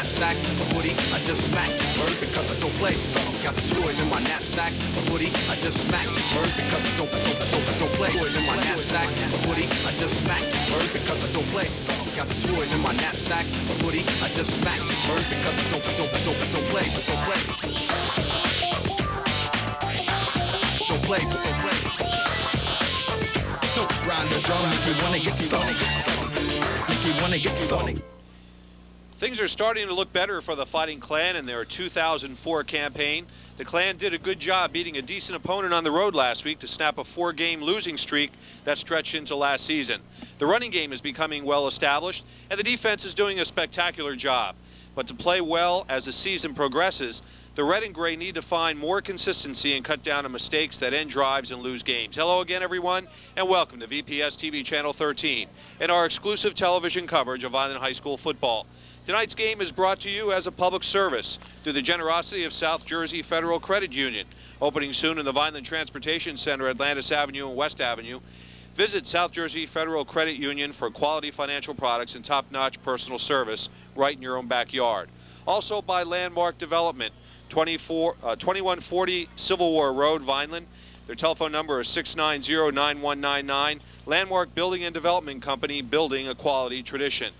knapsack, a hoodie, I just smacked. Bird because I don't play. Got the toys in my knapsack, a hoodie, I just smacked. Bird because I don't play. Toys in my knapsack, a hoodie, I just smacked. Bird because I don't play. Got the toys in my knapsack, a hoodie, I just smacked. Bird because I don't play. Don't play. Don't grind the drum if you wanna get some. If you wanna get some. Things are starting to look better for the Fighting Clan in their 2004 campaign. The Clan did a good job beating a decent opponent on the road last week to snap a 4-game losing streak that stretched into last season. The running game is becoming well established, and the defense is doing a spectacular job. But to play well as the season progresses, the Red and Gray need to find more consistency and cut down on mistakes that end drives and lose games. Hello again, everyone, and welcome to VPS TV Channel 13 and our exclusive television coverage of Vineland High School football. Tonight's game is brought to you as a public service through the generosity of South Jersey Federal Credit Union, opening soon in the Vineland Transportation Center, Atlantis Avenue and West Avenue. Visit South Jersey Federal Credit Union for quality financial products and top-notch personal service right in your own backyard. Also by Landmark Development, 2140 Civil War Road, Vineland. Their telephone number is 690-9199. Landmark Building and Development Company, building a quality tradition.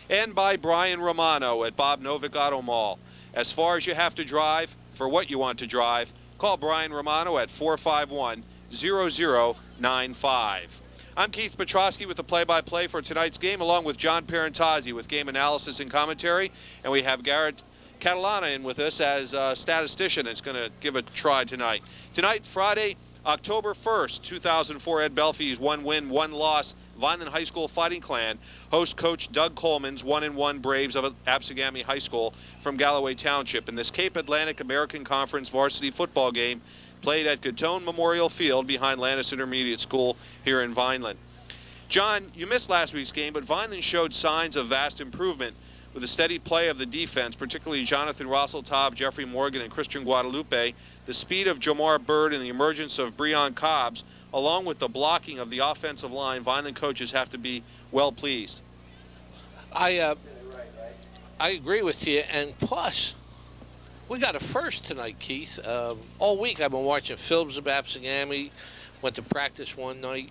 And by Brian Romano at Bob Novick Auto Mall. As far as you have to drive, for what you want to drive, call Brian Romano at 451-0095. I'm Keith Petrosky with the play-by-play for tonight's game, along with John Parentazzi with game analysis and commentary. And we have Garrett Catalana in with us as a statistician that's going to give a try tonight. Tonight, Friday, October 1st, 2004, Ed Belfie's 1-win, 1-loss Vineland High School Fighting Clan host Coach Doug Coleman's 1-1 Braves of Absegami High School from Galloway Township in this Cape Atlantic American Conference varsity football game played at Gatone Memorial Field behind Landis Intermediate School here in Vineland. John, you missed last week's game, but Vineland showed signs of vast improvement with the steady play of the defense, particularly Jonathan Rosseltov, Jeffrey Morgan, and Christian Guadalupe, the speed of Jamar Bird, and the emergence of Breon Cobbs, along with the blocking of the offensive line. Vineland coaches have to be well pleased. I agree with you, and plus, we got a first tonight, Keith. All week I've been watching films of Absegami, went to practice one night,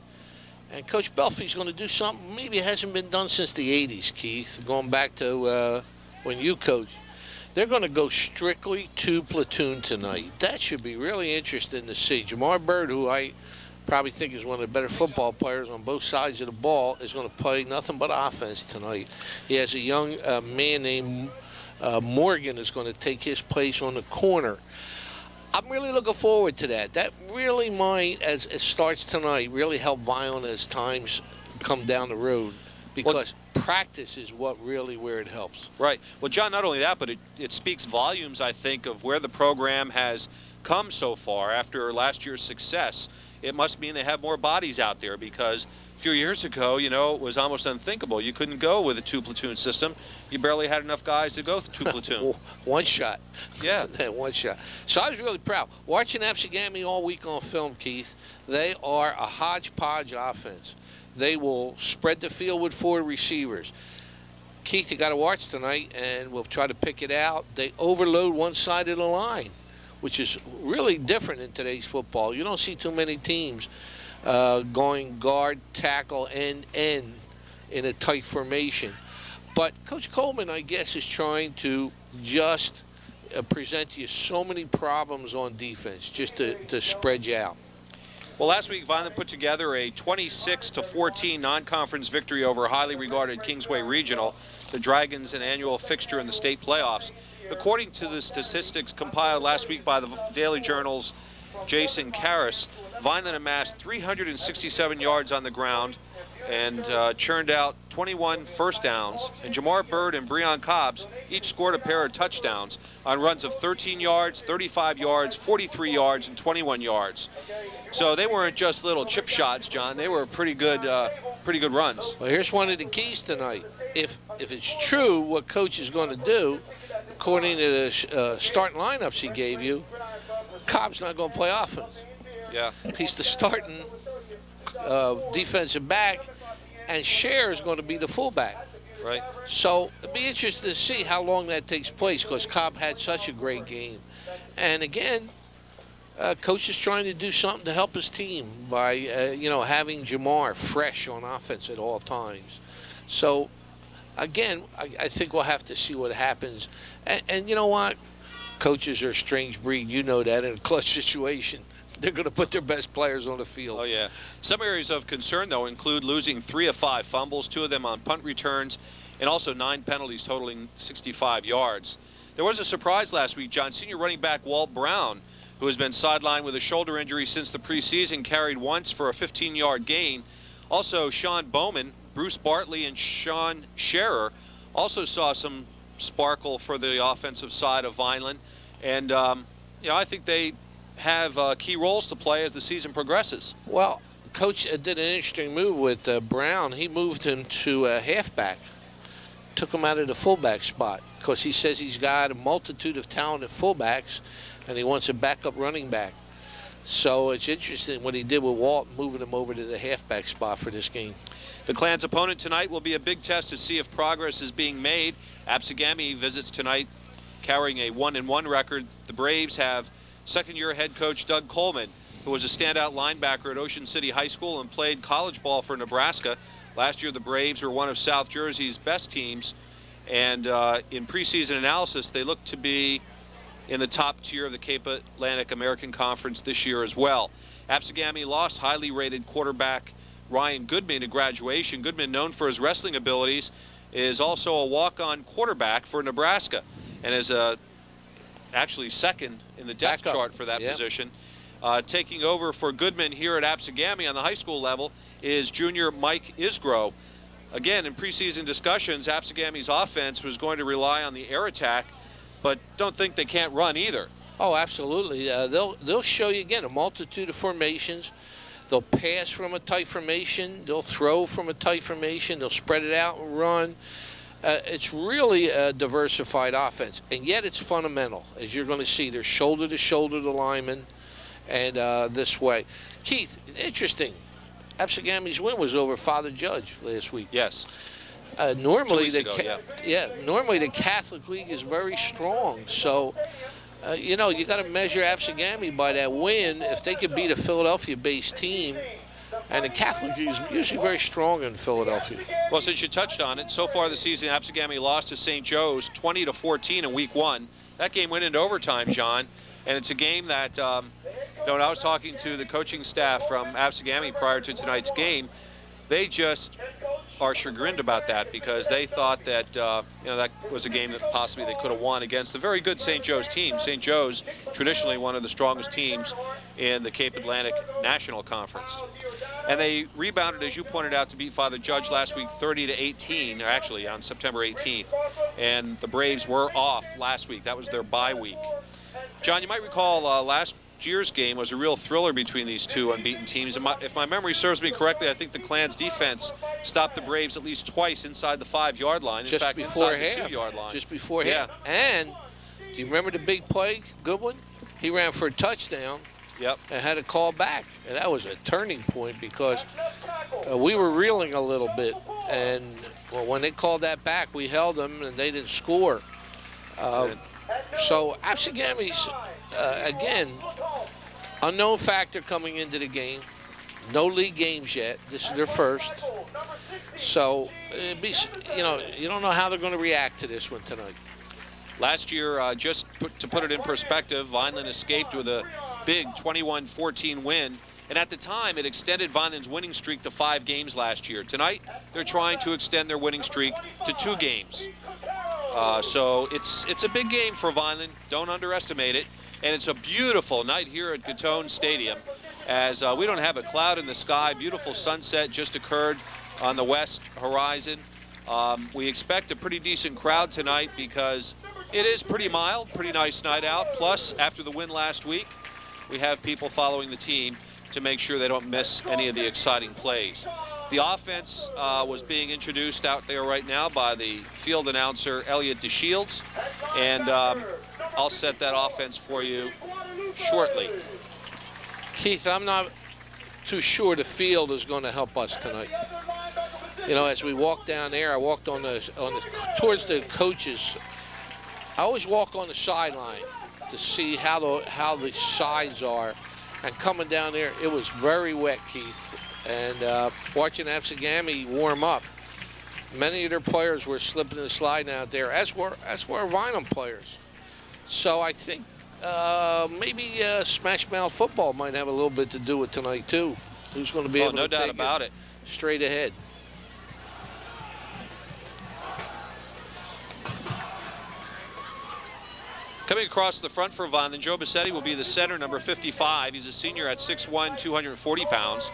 and Coach Belfie's going to do something maybe it hasn't been done since the 80s, Keith, going back to when you coached. They're going to go strictly to platoon tonight. That should be really interesting to see. Jamar Bird, who I probably think is one of the better football players on both sides of the ball, is going to play nothing but offense tonight. He has a young man named Morgan is going to take his place on the corner. I'm really looking forward to that. That really might, as it starts tonight, really help Vineland as times come down the road, because practice is what really where it helps. Right. Well, John, not only that, but it speaks volumes, I think, of where the program has come so far after last year's success. It must mean they have more bodies out there, because a few years ago, you know, it was almost unthinkable. You couldn't go with a 2-platoon system. You barely had enough guys to go 2-platoon. One shot. Yeah. One shot. So I was really proud. Watching Absegami all week on film, Keith, they are a hodgepodge offense. They will spread the field with 4 receivers. Keith, you got to watch tonight, and we'll try to pick it out. They overload one side of the line, which is really different in today's football. You don't see too many teams going guard, tackle, and end in a tight formation. But Coach Coleman, I guess, is trying to just present you so many problems on defense, just to spread you out. Well, last week, Vineland put together a 26-14 non-conference victory over highly regarded Kingsway Regional, the Dragons, an annual fixture in the state playoffs. According to the statistics compiled last week by the Daily Journal's Jason Karras, Vineland amassed 367 yards on the ground and churned out 21 first downs. And Jamar Bird and Breon Cobbs each scored a pair of touchdowns on runs of 13 yards, 35 yards, 43 yards, and 21 yards. So they weren't just little chip shots, John. They were pretty good runs. Well, here's one of the keys tonight. If it's true what Coach is going to do, according to the starting lineups he gave you, Cobb's not going to play offense. Yeah. He's the starting defensive back, and Cher is going to be the fullback. Right. So it'd be interesting to see how long that takes place because Cobb had such a great game. And again, coach is trying to do something to help his team by, having Jamar fresh on offense at all times. So, again, I think we'll have to see what happens. And you know what? Coaches are a strange breed. You know that in a clutch situation. They're going to put their best players on the field. Oh, yeah. Some areas of concern, though, include losing 3 of 5 fumbles, 2 of them on punt returns, and also 9 penalties totaling 65 yards. There was a surprise last week, John. Senior running back Walt Brown, who has been sidelined with a shoulder injury since the preseason, carried once for a 15-yard gain. Also, Sean Bowman, Bruce Bartley, and Sean Scherer also saw some sparkle for the offensive side of Vineland. And, I think they have key roles to play as the season progresses. Well, Coach did an interesting move with Brown. He moved him to a halfback, took him out of the fullback spot because he says he's got a multitude of talented fullbacks and he wants a backup running back. So it's interesting what he did with Walt, moving him over to the halfback spot for this game. The Klan's opponent tonight will be a big test to see if progress is being made. Absegami visits tonight carrying a 1-1 record. The Braves have second-year head coach Doug Coleman, who was a standout linebacker at Ocean City High School and played college ball for Nebraska. Last year, the Braves were one of South Jersey's best teams, and in preseason analysis, they look to be in the top tier of the Cape Atlantic American Conference this year as well. Absegami lost highly rated quarterback Ryan Goodman at graduation. Goodman, known for his wrestling abilities, is also a walk-on quarterback for Nebraska and is actually second in the depth chart for that position. Taking over for Goodman here at Absegami on the high school level is junior Mike Isgro. Again, in preseason discussions, Absegami's offense was going to rely on the air attack, but don't think they can't run either. Oh, absolutely. They'll show you, again, a multitude of formations. They'll pass from a tight formation. They'll throw from a tight formation. They'll spread it out and run. It's really a diversified offense, and yet it's fundamental. As you're going to see, they're shoulder-to-shoulder, the linemen, and this way. Keith, interesting. Absegami's win was over Father Judge last week. Yes. Normally, 2 weeks ago, normally the Catholic League is very strong. So, you got to measure Absegami by that win. If they could beat a Philadelphia-based team, and the Catholic League is usually very strong in Philadelphia. Well, since you touched on it, so far this season, Absegami lost to St. Joe's 20-14 in Week 1. That game went into overtime, John, and it's a game that, when I was talking to the coaching staff from Absegami prior to tonight's game, they just are chagrined about that because they thought that that was a game that possibly they could have won against a very good St. Joe's team. St. Joe's, traditionally one of the strongest teams in the Cape Atlantic National Conference. And they rebounded, as you pointed out, to beat Father Judge last week 30-18, or actually on September 18th. And the Braves were off last week. That was their bye week. John, you might recall last year's game was a real thriller between these two unbeaten teams. And if my memory serves me correctly, I think the Klan's defense stopped the Braves at least twice inside the 5-yard line. In fact, inside the 2-yard line. Just before half. And do you remember the big play, Goodwin? He ran for a touchdown. Yep. And had a call back. And that was a turning point because we were reeling a little bit. And when they called that back, we held them and they didn't score. So Absegami's, again, unknown factor coming into the game. No league games yet. This is their first. So, you don't know how they're going to react to this one tonight. Last year, to put it in perspective, Vineland escaped with a big 21-14 win. And at the time, it extended Vineland's winning streak to 5 games last year. Tonight, they're trying to extend their winning streak to 2 games. So it's a big game for Vineland. Don't underestimate it. And it's a beautiful night here at Gatone Stadium as we don't have a cloud in the sky. Beautiful sunset just occurred on the west horizon. We expect a pretty decent crowd tonight because it is pretty mild, pretty nice night out. Plus, after the win last week, we have people following the team to make sure they don't miss any of the exciting plays. The offense was being introduced out there right now by the field announcer, Elliot DeShields, and I'll set that offense for you shortly. Keith, I'm not too sure the field is going to help us tonight. You know, as we walked down there, I walked towards the coaches. I always walk on the sideline to see how the sides are. And coming down there, it was very wet, Keith. And watching absegami warm up, many of their players were slipping and sliding out there, as were Vineland players. So I think maybe Smash Mouth football might have a little bit to do with tonight too. Who's going to be able to no doubt take about it. Straight ahead. Coming across the front for Vineland, Joe Bassetti will be the center, number 55. He's a senior at 6'1", 240 pounds.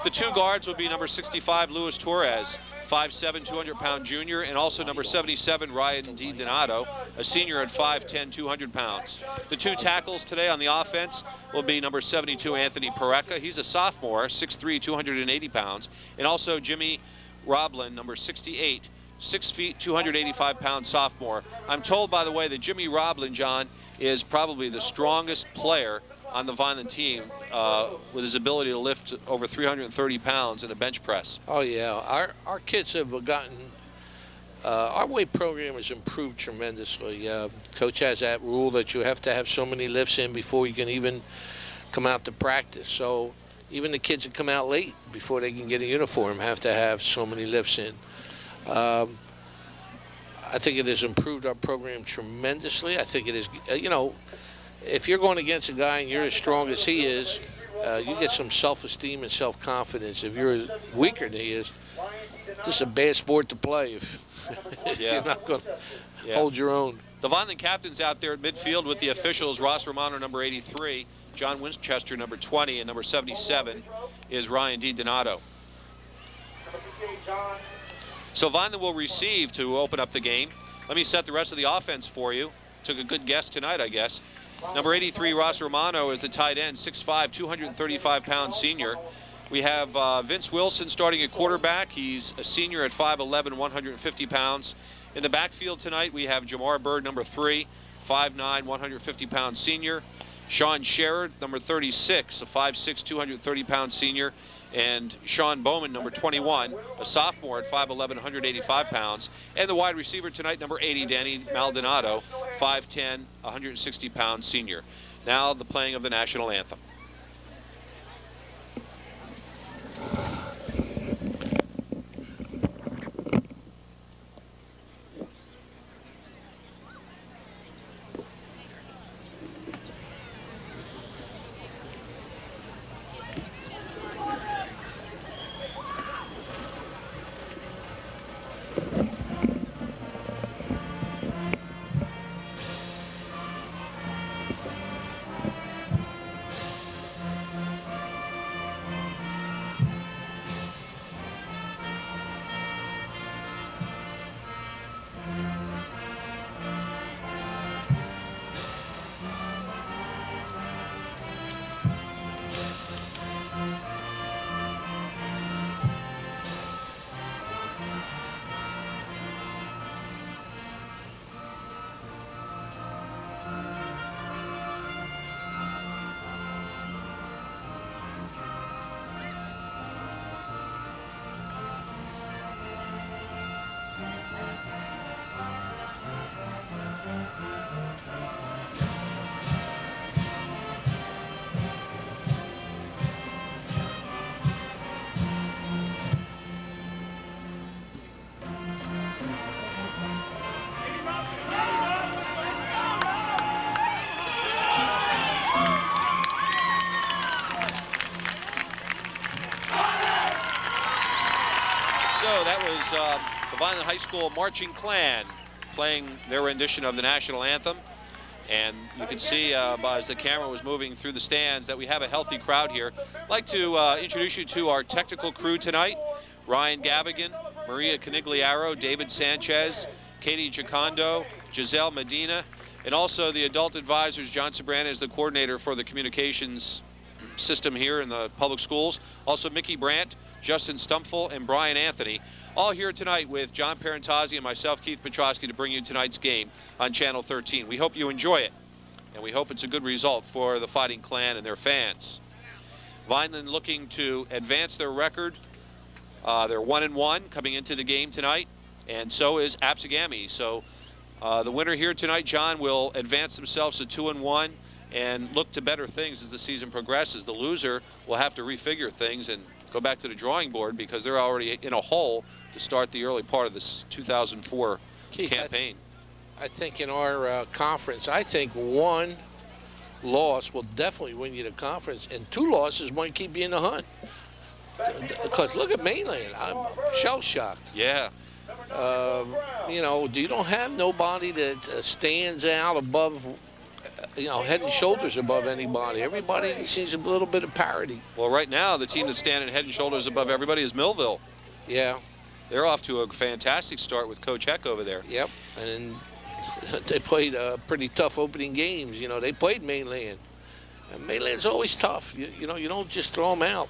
The two guards will be number 65, Luis Torres, 5'7", 200-pound junior, and also number 77, Ryan D. Donato, a senior at 5'10", 200 pounds. The two tackles today on the offense will be number 72, Anthony Pareca. He's a sophomore, 6'3", 280 pounds, and also Jimmy Roblin, number 68, 6 feet, 285-pound sophomore. I'm told, by the way, that Jimmy Roblin, John, is probably the strongest player on the Vineland team with his ability to lift over 330 pounds in a bench press. Oh, yeah. Our kids have gotten, our weight program has improved tremendously. Coach has that rule that you have to have so many lifts in before you can even come out to practice. So even the kids that come out late before they can get a uniform have to have so many lifts in. I think it has improved our program tremendously. I think it is, you know, if you're going against a guy and you're as strong as he is, you get some self-esteem and self-confidence. If you're weaker than he is, this is a bad sport to play if you're not going to hold your own. The Vineland captains out there at midfield with the officials, Ross Romano, number 83, John Winchester, number 20, and number 77 is Ryan D. Donato. So Vineland will receive to open up the game. Let me set the rest of the offense for you. Took a good guess tonight, I guess. Number 83, Ross Romano, is the tight end, 6'5", 235-pound senior. We have Vince Wilson starting at quarterback. He's a senior at 5'11", 150 pounds. In the backfield tonight, we have Jamar Bird, number 3, 5'9", 150-pound senior. Sean Sherrod, number 36, a 5'6", 230-pound senior. And Sean Bowman, number 21, a sophomore at 5'11", 185 pounds. And the wide receiver tonight, number 80, Danny Maldonado, 5'10", 160-pound senior. Now the playing of the national anthem. The Vineland High School Marching Clan playing their rendition of the national anthem. And you can see as the camera was moving through the stands that we have a healthy crowd here. I'd like to introduce you to our technical crew tonight. Ryan Gavigan, Maria Canigliaro, David Sanchez, Katie Giocondo, Giselle Medina, and also the adult advisors. John Sabrana is the coordinator for the communications system here in the public schools. Also Mickey Brandt, Justin Stumpfel, and Brian Anthony, all here tonight with John Parentazzi and myself, Keith Petrosky, to bring you tonight's game on Channel 13. We hope you enjoy it, and we hope it's a good result for the Fighting Clan and their fans. Vineland looking to advance their record They're 1-1 coming into the game tonight, and so is Absegami. So the winner here tonight, John, will advance themselves to 2-1 and look to better things as the season progresses. The loser will have to refigure things and go back to the drawing board because they're already in a hole to start the early part of this 2004 Keith, campaign. I think in our conference, I think one loss will definitely win you the conference, and 2 losses might keep you in the hunt. Because look at Mainland, I'm shell-shocked. Yeah. You know, you don't have nobody that stands out above, you know, head and shoulders above anybody. Everybody seems a little bit of parity. Well, right now, the team that's standing head and shoulders above everybody is Millville. Yeah. They're off to a fantastic start with Coach Heck over there. Yep. And they played pretty tough opening games. You know, they played Mainland. And Mainland's always tough. You know, you don't just throw them out.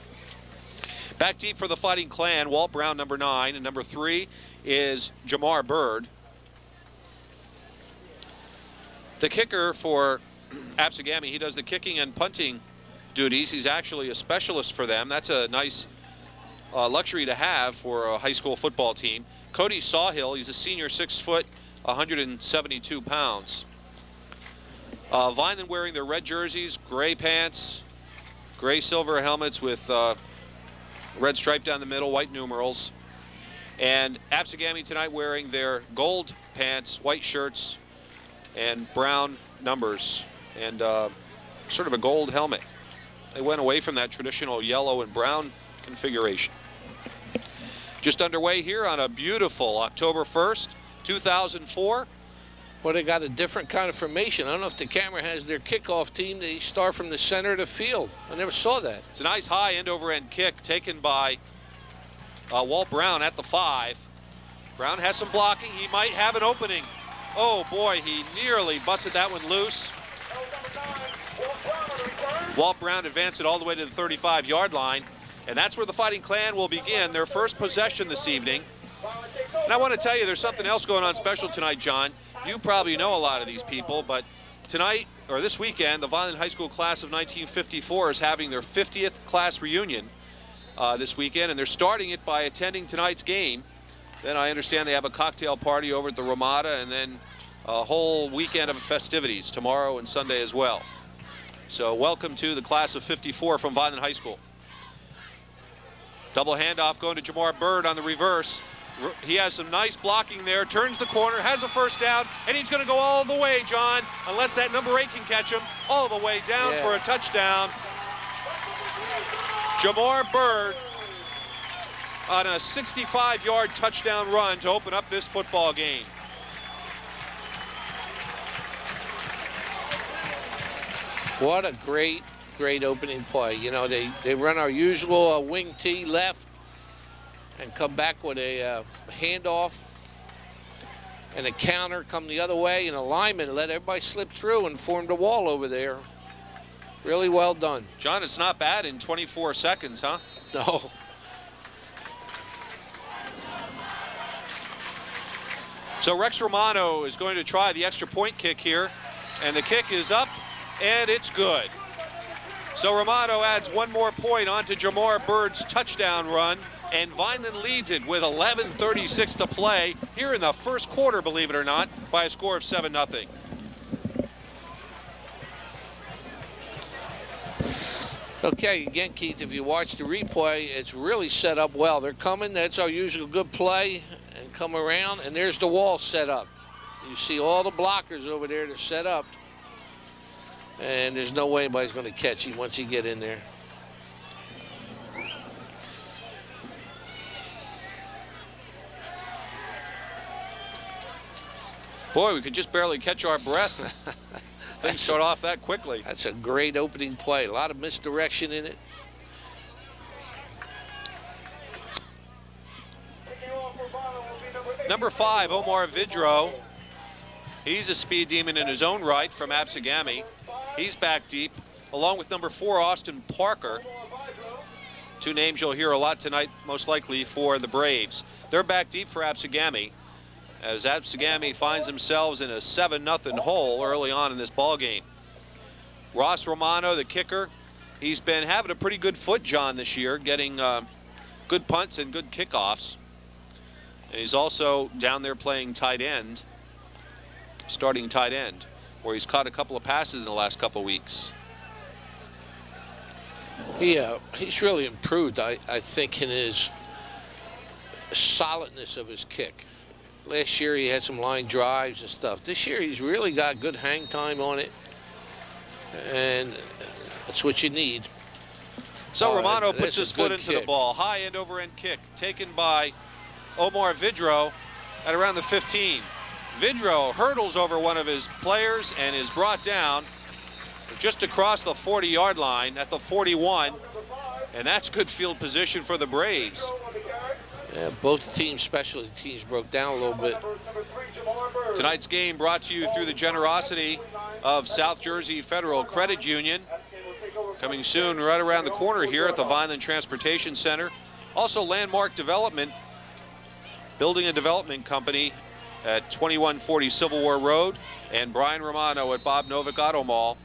Back deep for the Fighting Clan, Walt Brown, number 9, and number 3 is Jamar Bird. The kicker for Absegami, he does the kicking and punting duties. He's actually a specialist for them. That's a nice luxury to have for a high school football team. Cody Sawhill, he's a senior, 6 foot, 172 pounds. Vineland wearing their red jerseys, gray pants, gray silver helmets with red stripe down the middle, white numerals. And Absegami tonight wearing their gold pants, white shirts, and brown numbers, and sort of a gold helmet. They went away from that traditional yellow and brown configuration. Just underway here on a beautiful October 1st, 2004. Well, they got a different kind of formation. I don't know if the camera has their kickoff team. They start from the center of the field. I never saw that. It's a nice high end-over-end kick taken by Walt Brown at the 5. Brown has some blocking. He might have an opening. Oh, boy, he nearly busted that one loose. Walt Brown advanced it all the way to the 35-yard line, and that's where the Fighting Clan will begin their first possession this evening. And I want to tell you, there's something else going on special tonight, John. You probably know a lot of these people, but tonight, or this weekend, the Vineland High School class of 1954 is having their 50th class reunion this weekend, and they're starting it by attending tonight's game. Then I understand they have a cocktail party over at the Ramada, and then a whole weekend of festivities tomorrow and Sunday as well. So welcome to the class of 54 from Vineland High School. Double handoff going to Jamar Bird on the reverse. He has some nice blocking there, turns the corner, has a first down, and he's going to go all the way, John, unless that number 8 can catch him, all the way down for a touchdown. Jamar Bird on a 65-yard touchdown run to open up this football game. What a great opening play. You know, they run our usual wing T left and come back with a handoff and a counter, come the other way, and a lineman let everybody slip through and formed a wall over there. Really well done. John, it's not bad in 24 seconds, huh? No. So Rex Romano is going to try the extra point kick here, and the kick is up, and it's good. So Romano adds one more point onto Jamar Bird's touchdown run, and Vineland leads it with 11:36 to play here in the first quarter, believe it or not, by a score of 7-0. Okay, again, Keith, if you watch the replay, it's really set up well. They're coming. That's our usual good play, and come around, and there's the wall set up. You see all the blockers over there that set up, and there's no way anybody's going to catch him once he get in there. Boy, we could just barely catch our breath. Things start off that quickly. That's a great opening play. A lot of misdirection in it. Number 5, Omar Vidro. He's a speed demon in his own right from Absegami. He's back deep, along with number 4, Austin Parker. Two names you'll hear a lot tonight, most likely for the Braves. They're back deep for Absegami, as Absegami finds themselves in a 7-0 hole early on in this ball game. Ross Romano, the kicker, he's been having a pretty good foot, John, this year, getting good punts and good kickoffs. And he's also down there playing tight end, starting tight end, where he's caught a couple of passes in the last couple of weeks. He's really improved, I think, in his solidness of his kick. Last year he had some line drives and stuff. This year he's really got good hang time on it, and that's what you need. So Romano puts his foot into the ball. High end over end kick taken by Omar Vidro at around the 15. Vidro hurdles over one of his players and is brought down just across the 40-yard line at the 41. And that's good field position for the Braves. Yeah, both teams, specialty teams, broke down a little bit. Tonight's game brought to you through the generosity of South Jersey Federal Credit Union. Coming soon right around the corner here at the Vineland Transportation Center. Also Landmark Development, building a development company at 2140 Civil War Road, and Brian Romano at Bob Novick Auto Mall.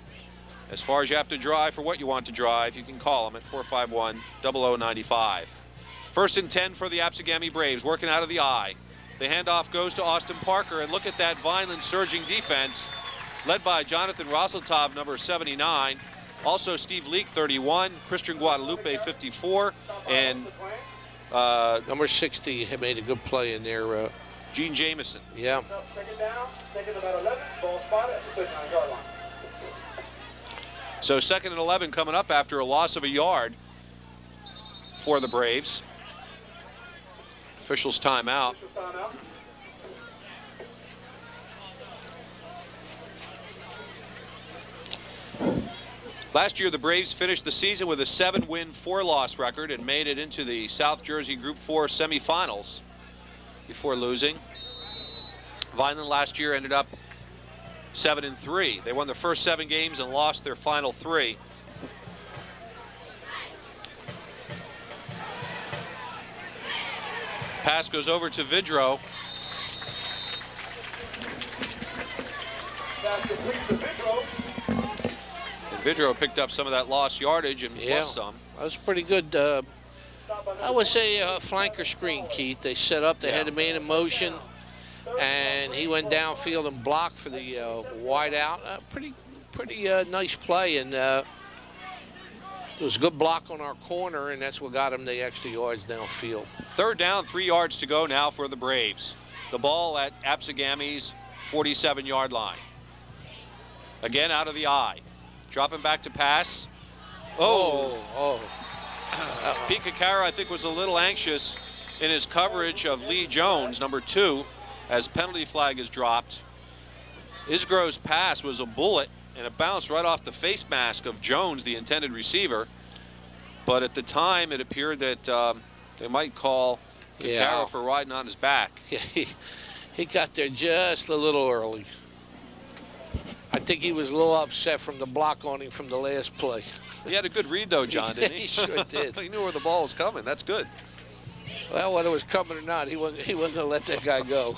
As far as you have to drive for what you want to drive, you can call them at 451-0095. First and 10 for the Absegami Braves, working out of the eye. The handoff goes to Austin Parker, and look at that Vineland surging defense, led by Jonathan Rosseltov, number 79. Also Steve Leake, 31, Christian Guadalupe, 54, and number 60 had made a good play in there. Gene Jameson. Yeah. Second down, second about 11, ball spotted at the 39-yard line. So second and 11 coming up after a loss of a yard for the Braves. Officials timeout. Last year, the Braves finished the season with a 7-win, 4-loss record and made it into the South Jersey Group 4 semifinals before losing. Vineland last year ended up 7-3. They won their first 7 games and lost their final 3. Pass goes over to Vidro. And Vidro picked up some of that lost yardage and plus some. That was pretty good. I would say a flanker screen, Keith. They set up, they had a man in motion, and he went downfield and blocked for the wide out. Pretty nice play, and it was a good block on our corner, and that's what got him the extra yards downfield. Third down, 3 yards to go now for the Braves. The ball at Absegami's 47-yard line. Again, out of the eye. Dropping back to pass. Pete Kakara, I think, was a little anxious in his coverage of Lee Jones, number 2, as penalty flag is dropped. Isgro's pass was a bullet, and it bounced right off the face mask of Jones, the intended receiver. But at the time, it appeared that they might call Kakara for riding on his back. Yeah, he got there just a little early. I think he was a little upset from the block on him from the last play. He had a good read, though, John, didn't he? He sure did. He knew where the ball was coming. That's good. Well, whether it was coming or not, he wasn't going to let that guy go.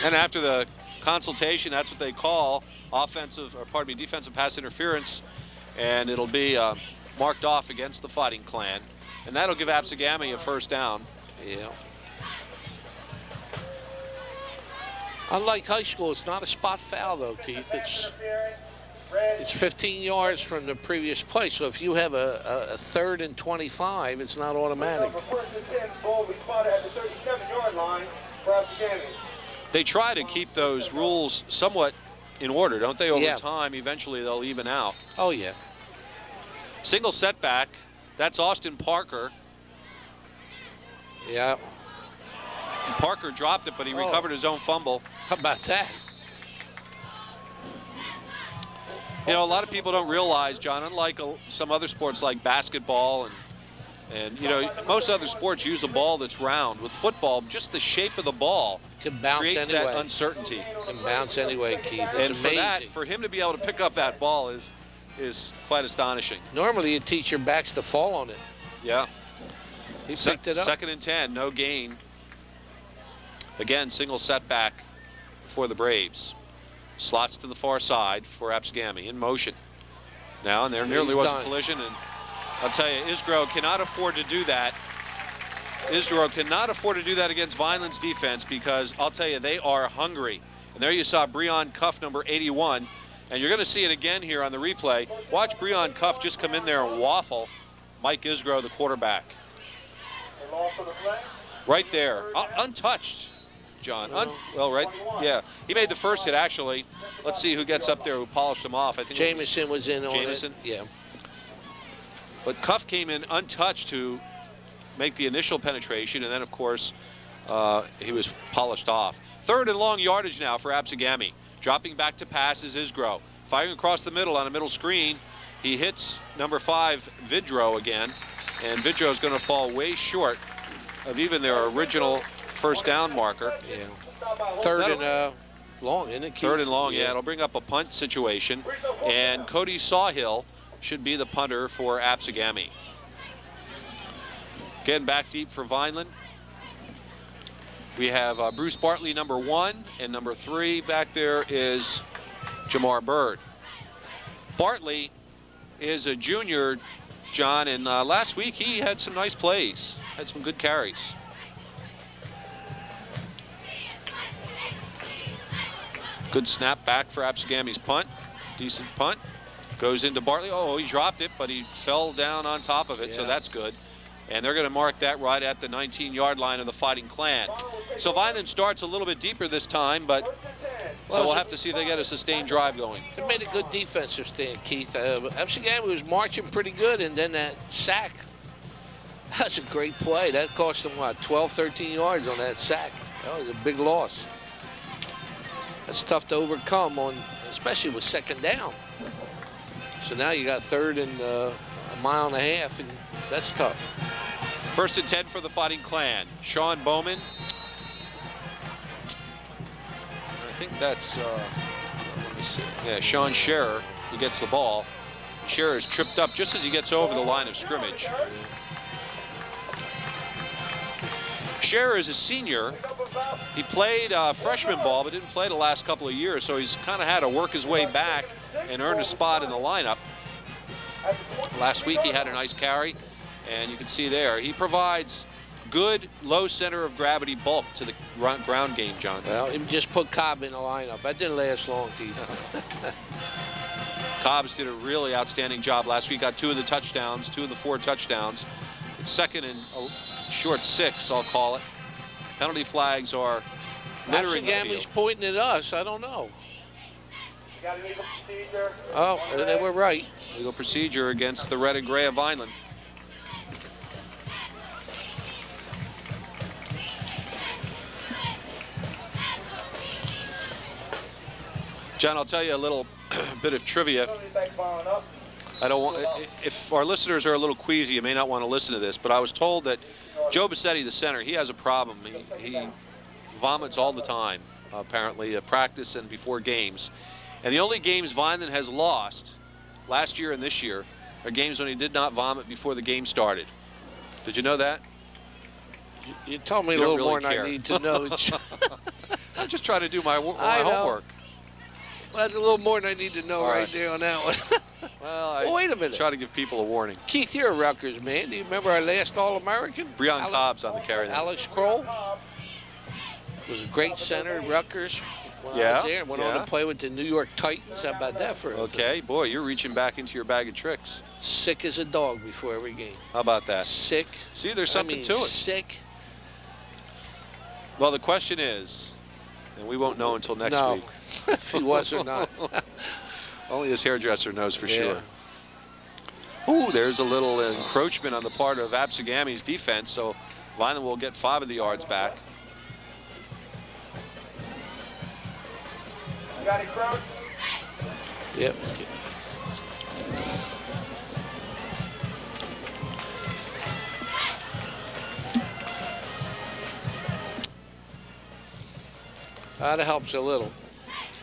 And after the consultation, that's what they call defensive pass interference, and it'll be marked off against the Fighting Clan, and that'll give Absegami a first down. Yeah. Unlike high school, it's not a spot foul, though, Keith. It's 15 yards from the previous play, so if you have a 3rd and 25, it's not automatic. They try to keep those rules somewhat in order, don't they? Over Yeah. time, eventually they'll even out. Oh, yeah. Single setback. That's Austin Parker. Yeah. Parker dropped it, but he recovered his own fumble. How about that? You know, a lot of people don't realize, John, unlike some other sports like basketball and you know, most other sports use a ball that's round. With football, just the shape of the ball Can bounce creates anyway. that uncertainty. Can bounce anyway, Keith. It's And amazing. for him to be able to pick up that ball is quite astonishing. Normally, you teach your backs to fall on it. Yeah. He picked it up. 2nd and 10, no gain. Again, single setback for the Braves. Slots to the far side for Absegami in motion. now, and there nearly He's was done. a collision. And I'll tell you, Isgro cannot afford to do that. Isgro cannot afford to do that against Vineland's defense, because I'll tell you, they are hungry. And there you saw Breon Cuff, number 81. And you're going to see it again here on the replay. Watch Breon Cuff just come in there and waffle Mike Isgro, the quarterback. Right there, untouched, John. Well, right, yeah. He made the first hit, actually. Let's see who gets up there, who polished him off. I think Jameson was in on it. Jameson. Yeah. But Cuff came in untouched to make the initial penetration, and then, of course, he was polished off. 3rd and long yardage now for Absegami. Dropping back to pass is Isgro. Firing across the middle on a middle screen. He hits number 5, Vidro, again, and Vidro is going to fall way short of even their original first down marker. Yeah. 3rd and long, isn't it, Keith? 3rd and long, yeah. It'll bring up a punt situation, and Cody Sawhill should be the punter for Absegami. Again, back deep for Vineland. We have Bruce Bartley, number 1, and number 3 back there is Jamar Bird. Bartley is a junior, John, and last week he had some nice plays, had some good carries. Good snap back for Absegami's punt. Decent punt. Goes into Bartley. Oh, he dropped it, but he fell down on top of it, so that's good. And they're going to mark that right at the 19-yard line of the Fighting Clan. So Vineland starts a little bit deeper this time, but so we'll have to see if they get a sustained drive going. They made a good defensive stand, Keith. Absegami was marching pretty good, and then that sack. That's a great play. That cost them, what, 12, 13 yards on that sack. That was a big loss. That's tough to overcome, especially with 2nd down. So now you got 3rd and a mile and a half, and that's tough. 1st and 10 for the Fighting Clan. Sean Bowman. I think that's, let me see. Yeah, Sean Scherer, who gets the ball. Scherer is tripped up just as he gets over the line of scrimmage. Scherer is a senior. He played freshman ball, but didn't play the last couple of years, so he's kind of had to work his way back and earn a spot in the lineup. Last week he had a nice carry, and you can see there he provides good low center of gravity bulk to the ground game, John. Well, he just put Cobb in the lineup. That didn't last long, Keith. Cobbs did a really outstanding job last week. Got 2 of the touchdowns, 2 of the 4 touchdowns. It's 2nd and a short 6, I'll call it. Penalty flags are littering the field. Absegami's pointing at us. I don't know. Oh, they were right. Legal procedure against the red and gray of Vineland. John, I'll tell you a little bit of trivia. I don't want, if our listeners are a little queasy, you may not want to listen to this, but I was told that Joe Bassetti, the center, he has a problem. He vomits all the time, apparently, at practice and before games. And the only games Vineland has lost last year and this year are games when he did not vomit before the game started. Did you know that? You told me a You don't little more really than care. I need to know. I'm just trying to do my I know. homework. Well, that's a little more than I need to know All right right. there on that one. Well, I wait a minute. try to give people a warning. Keith, you're a Rutgers man. Do you remember our last All-American? Breon Cobb's on the carry. Alex Kroll was a great center at Rutgers when I Yeah, was there. And went on to play with the New York Titans. How about that for Okay, boy, you're reaching back into your bag of tricks. Sick as a dog before every game. How about that? Sick. See, there's something to it. Sick. Well, the question is, and we won't know until next week. If he was or not. Only his hairdresser knows for Yeah. sure. Ooh, there's a little encroachment on the part of Absegami's defense, so Vineland will get 5 of the yards back. Got it, Crouch? Yep. That helps a little.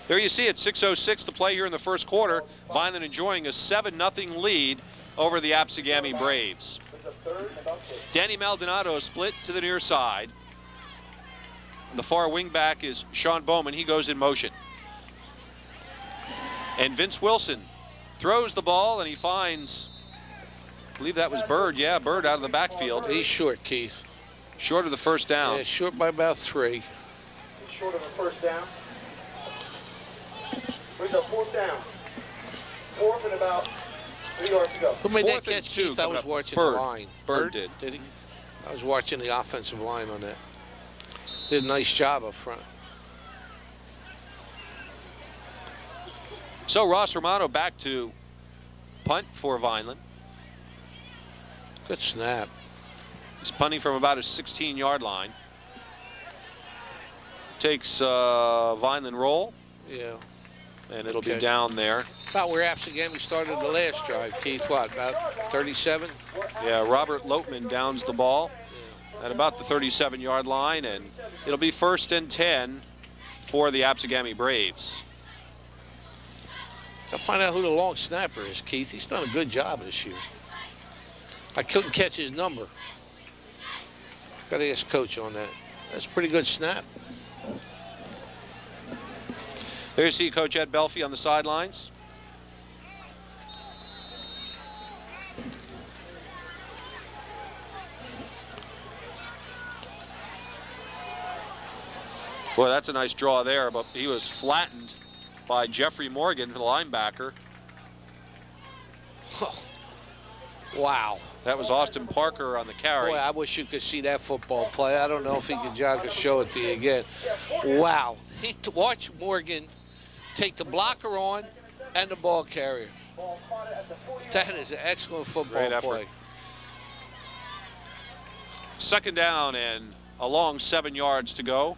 There you see it, 6:06 to play here in the first quarter. Vineland enjoying a 7-0 lead over the Absegami Braves. Danny Maldonado split to the near side. The far wing back is Sean Bowman. He goes in motion. And Vince Wilson Throws the ball, and he finds, I believe that was Bird. Yeah, Bird out of the backfield. He's short, Keith. Short of the first down. Yeah, short by about 3. He's short of a first down. Brings up 4th down. 4th and about 3 yards to go. Who made that 4th and catch, 2 Keith? I coming was up. watching Bird. the line. Bird did. Did he? I was watching the offensive line on that. Did a nice job up front. So Ross Romano back to punt for Vineland. Good snap. He's punting from about a 16-yard line. Takes Vineland roll, Yeah. and it'll Okay. be down there. About where Absegami started the last drive, Keith. What, about 37? Yeah, Robert Lopeman downs the ball at about the 37-yard line, and it'll be 1st and 10 for the Absegami Braves. Got to find out who the long snapper is, Keith. He's done a good job this year. I couldn't catch his number. Got to ask Coach on that. That's a pretty good snap. There you see Coach Ed Belfie on the sidelines. Boy, that's a nice draw there, but he was flattened by Jeffrey Morgan, the linebacker. Wow. That was Austin Parker on the carry. Boy, I wish you could see that football play. I don't know if John could show it to you again. Wow. Watch Morgan take the blocker on and the ball carrier. That is an excellent football Great effort. play. 2nd down and a long 7 yards to go.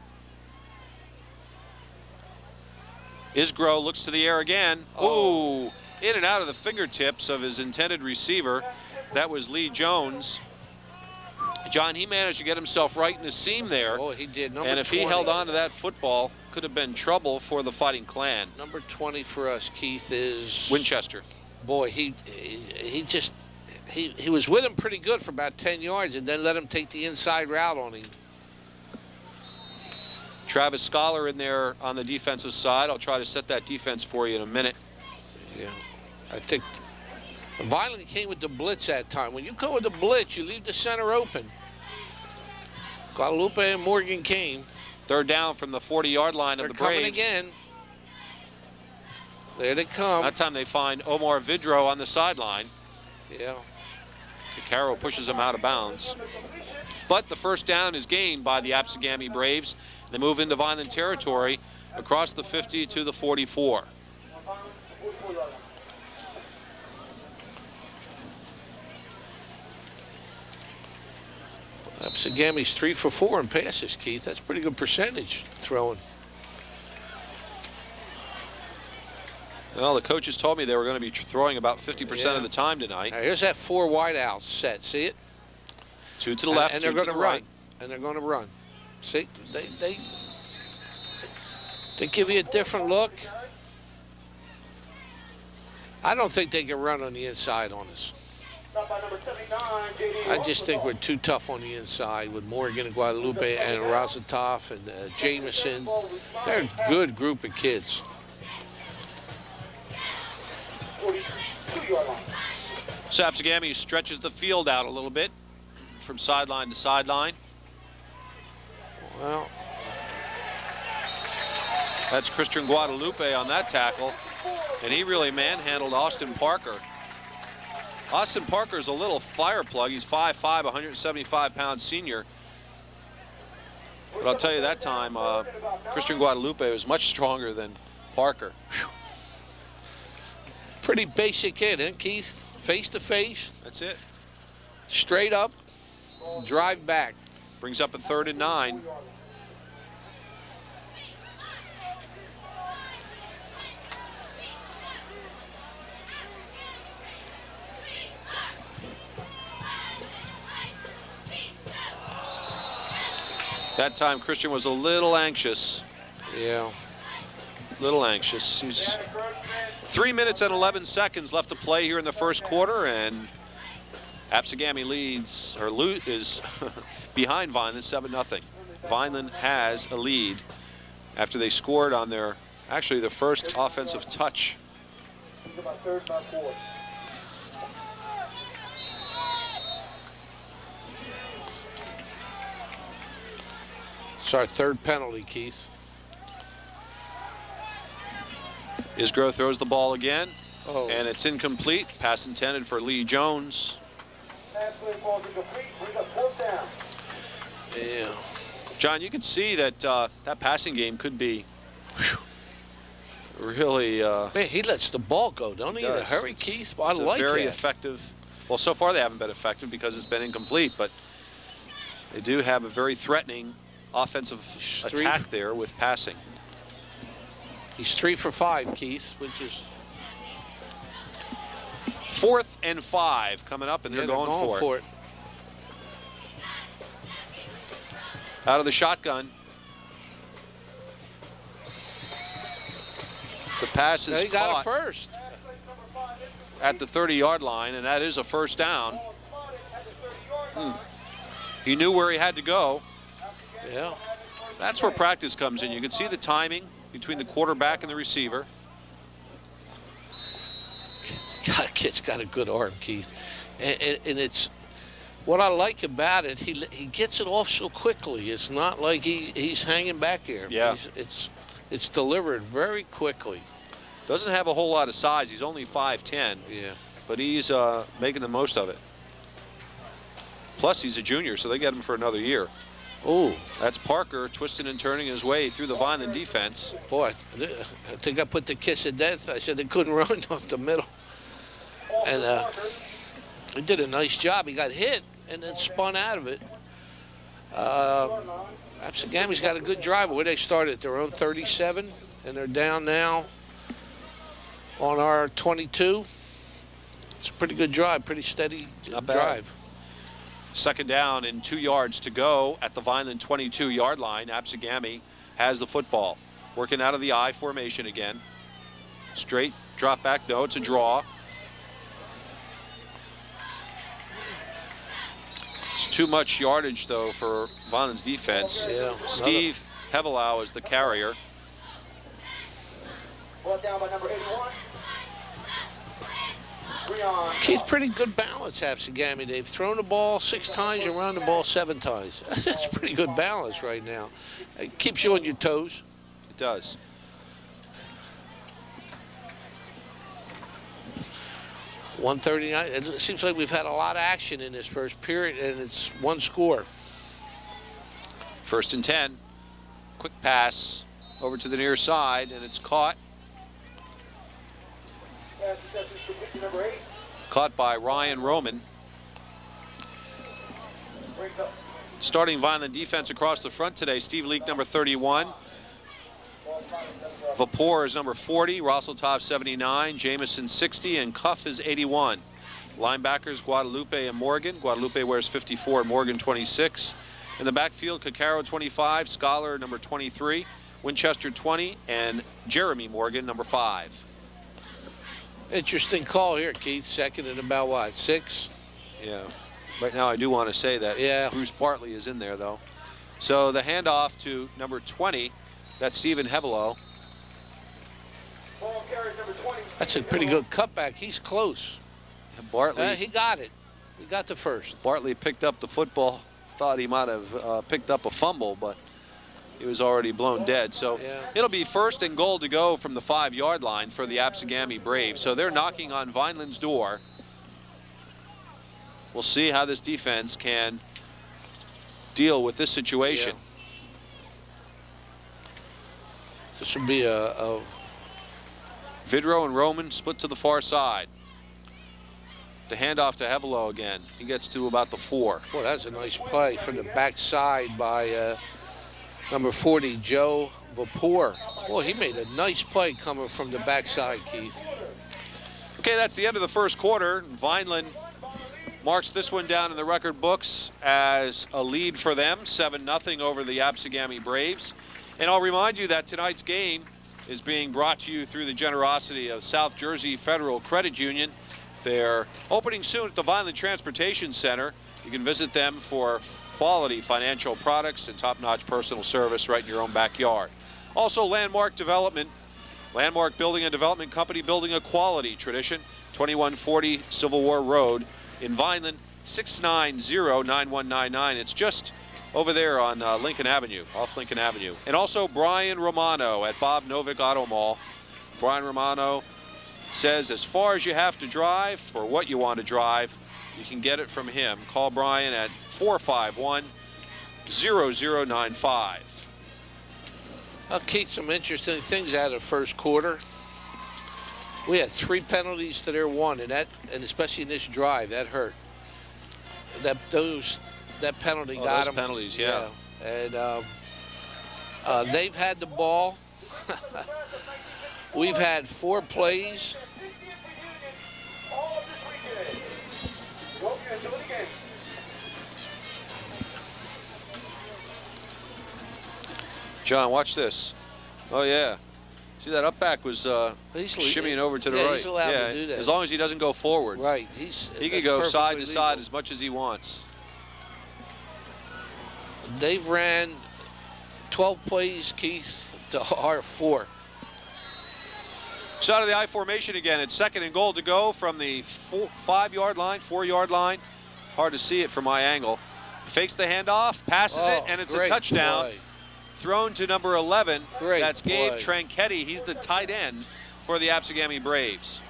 Isgro looks to the air again. Oh. Ooh, in and out of the fingertips of his intended receiver. That was Lee Jones. John, he managed to get himself right in the seam there. Oh, he did. Number And if 20. he held on to that football, could have been trouble for the Fighting Clan. Number 20 for us, Keith, is Winchester. Boy, he was with him pretty good for about 10 yards and then let him take the inside route on him. Travis Scholar in there on the defensive side. I'll try to set that defense for you in a minute. Yeah, I think Vineland came with the blitz that time. When you go with the blitz, you leave the center open. Guadalupe and Morgan came. 3rd down from the 40-yard line of They're the Braves. coming again. There they come. That time they find Omar Vidro on the sideline. Yeah. Caro pushes him out of bounds. But the 1st down is gained by the Absegami Braves. They move into Vineland territory across the 50 to the 44. Absegami's 3 for 4 in passes, Keith. That's pretty good percentage throwing. Well, the coaches told me they were going to be throwing about 50% Yeah. of the time tonight. Now, here's that 4 wide out set. See it? 2 to the left, and 2 they're to going the to run. right. And they're going to run. See, they give you a different look. I don't think they can run on the inside on us. I just think we're too tough on the inside with Morgan and Guadalupe and Razatov and Jameson. They're a good group of kids. 42-yard line. So Absegami stretches the field out a little bit from sideline to sideline. Well, That's Christian Guadalupe on that tackle, and he really manhandled Austin Parker. Austin Parker's a little fire plug. He's 5'5", 175-pound senior. But I'll tell you that time, Christian Guadalupe was much stronger than Parker. pretty basic hit, huh, Keith? Face to face, That's it. straight up, drive back. Brings up a 3rd and 9. That time Christian was a little anxious. Yeah. Little anxious. He's 3 minutes and 11 seconds left to play here in the 1st quarter, and Absegami leads, or is behind Vineland 7-0. Vineland has a lead after they scored on their, actually the first offensive touch He's about third, about fourth. It's our third penalty, Keith. Isgrove throws the ball again, Oh, and it's incomplete. Pass intended for Lee Jones. Pass play falls incomplete. Brings up fourth down. yeah. John, you can see that that passing game could be really. Man, he lets the ball go, don't he? In a does. hurry, It's- Keith. Well, I it's like a very it. effective. Well, so far they haven't been effective because it's been incomplete, but they do have a very threatening offensive attack there with passing. He's 3 for 5, Keith, which is 4th and 5 coming up, and they're going for it. Out of the shotgun. The pass is He got caught it first. at the 30-yard line, and that is a first down. He knew where he had to go. Yeah. That's where practice comes in. You can see the timing between the quarterback and the receiver. God, kid's got a good arm, Keith. And it's what I like about it. He gets it off so quickly. It's not like he's hanging back here. Yeah. It's delivered very quickly. Doesn't have a whole lot of size. He's only 5'10", Yeah. but he's making the most of it. Plus, he's a junior, so they get him for another year. Oh, That's Parker twisting and turning his way through the Vineland defense. boy. I think I put the kiss of death. I said they couldn't run up the middle. And he did a nice job. He got hit and then spun out of it. Absegami's got a good drive. Where they started at their own 37, and they're down now on our 22. It's a pretty good drive, pretty steady Not bad. drive. Second down and 2 yards to go at the Vineland 22-yard line. Absegami has the football. Working out of the I formation again. Straight drop back. No, it's a draw. It's too much yardage, though, for Vineland's defense. Yeah. Steve Hevelau is the carrier. Brought down by number 81. 3 on. Keith, pretty good balance, Absegami. They've thrown the ball 6 times and run the ball 7 times. That's pretty good balance right now. It keeps you on your toes. It does. .139. It seems like we've had a lot of action in this first period, and it's 1 score. 1st and 10. Quick pass over to the near side, and it's caught. Pass reception to number 8. Caught by Ryan Roman. Brings up. Starting Vineland defense across the front today. Steve Leak, number 31. Vapor is number 40. Rosseltov, 79. Jameson, 60. And Cuff is 81. Linebackers, Guadalupe and Morgan. Guadalupe wears 54 and Morgan, 26. In the backfield, Cacaro, 25. Scholar, number 23. Winchester, 20. And Jeremy Morgan, number 5. Interesting call here, Keith. Second and about what, 6? Yeah. Right now, I do want to say that Yeah. Bruce Bartley is in there, though. So the handoff to number 20, that's Stephen Hevelow. Ball carries number 20. That's a pretty good cutback. He's close. Bartley, He got it. He got the first. Bartley picked up the football. Thought he might have picked up a fumble, but he was already blown dead. So Yeah. it'll be 1st and goal to go from the 5-yard line for the Absegami Braves. So they're knocking on Vineland's door. We'll see how this defense can deal with this situation. This would be a Vidro and Roman split to the far side. The handoff to Hevelow again. He gets to about the 4. boy, that's a nice play from the backside by number 40, Joe Vapor. Boy, he made a nice play coming from the backside, Keith. Okay, that's the end of the first quarter. Vineland marks this one down in the record books as a lead for them, 7-0 over the Absegami Braves. And I'll remind you that tonight's game is being brought to you through the generosity of South Jersey Federal Credit Union. They're opening soon at the Vineland Transportation Center. You can visit them for quality financial products and top-notch personal service right in your own backyard. Also, Landmark Development Landmark Building and Development Company, building a quality tradition. 2140 Civil War Road in Vineland, 690-9199. It's just over there on Lincoln Avenue, off Lincoln Avenue. And also Brian Romano at Bob Novick Auto Mall. Brian Romano says as far as you have to drive for what you want to drive, you can get it from him. Call Brian at 451-0095. Keith, some interesting things out of the first quarter. We had 3 penalties to their 1, and especially in this drive, that hurt. That penalty got those them. Penalties, yeah. And they've had the ball. We've had 4 plays. John, watch this. Oh, yeah. See, that up back was shimmying over to the right. He's allowed to do that. As long as he doesn't go forward. Right. He can go side to side as much as he wants. They've ran 12 plays, Keith, to our 4. It's out of the I formation again. It's 2nd and goal to go from the 5-yard line, 4-yard line. Hard to see it from my angle. Fakes the handoff, passes it, and it's a touchdown. Play. Thrown to number 11. Great That's Gabe play. Tranchetti. He's the tight end for the absegami Braves.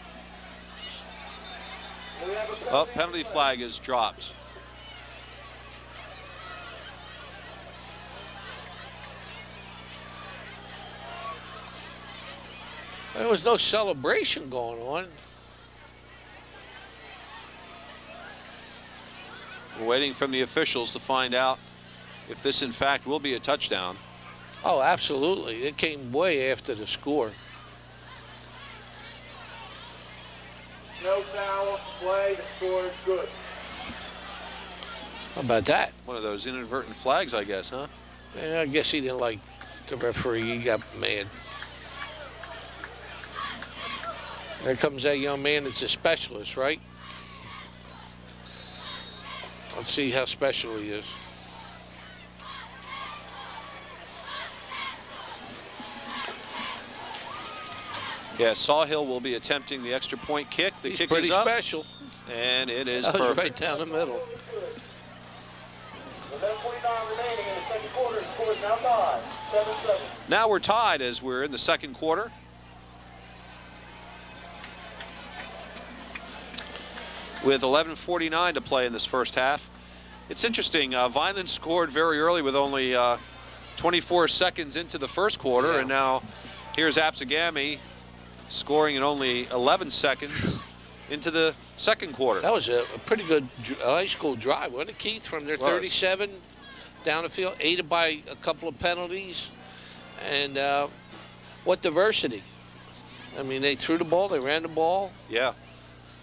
Oh, penalty flag is dropped. There was no celebration going on. We're waiting from the officials to find out if this, in fact, will be a touchdown. Oh, absolutely. It came way after the score. No foul, play, the score is good. How about that? One of those inadvertent flags, I guess, huh? Yeah, I guess he didn't like the referee. He got mad. There comes that young man that's a specialist, right? Let's see how special he is. Yeah, Sawhill will be attempting the extra point kick. The He's kick pretty is up, special. and it is That was perfect. right down the middle. 11:49 remaining in the second quarter. The score is now tied, 7-7. Now we're tied as we're in the second quarter. With 11:49 to play in this first half. It's interesting, Vineland scored very early with only 24 seconds into the first quarter, and now here's absegami scoring in only 11 seconds into the second quarter. That was a pretty good high school drive, wasn't it, Keith? From their 37 down the field, aided by a couple of penalties. And what diversity. I mean, they threw the ball, they ran the ball. Yeah.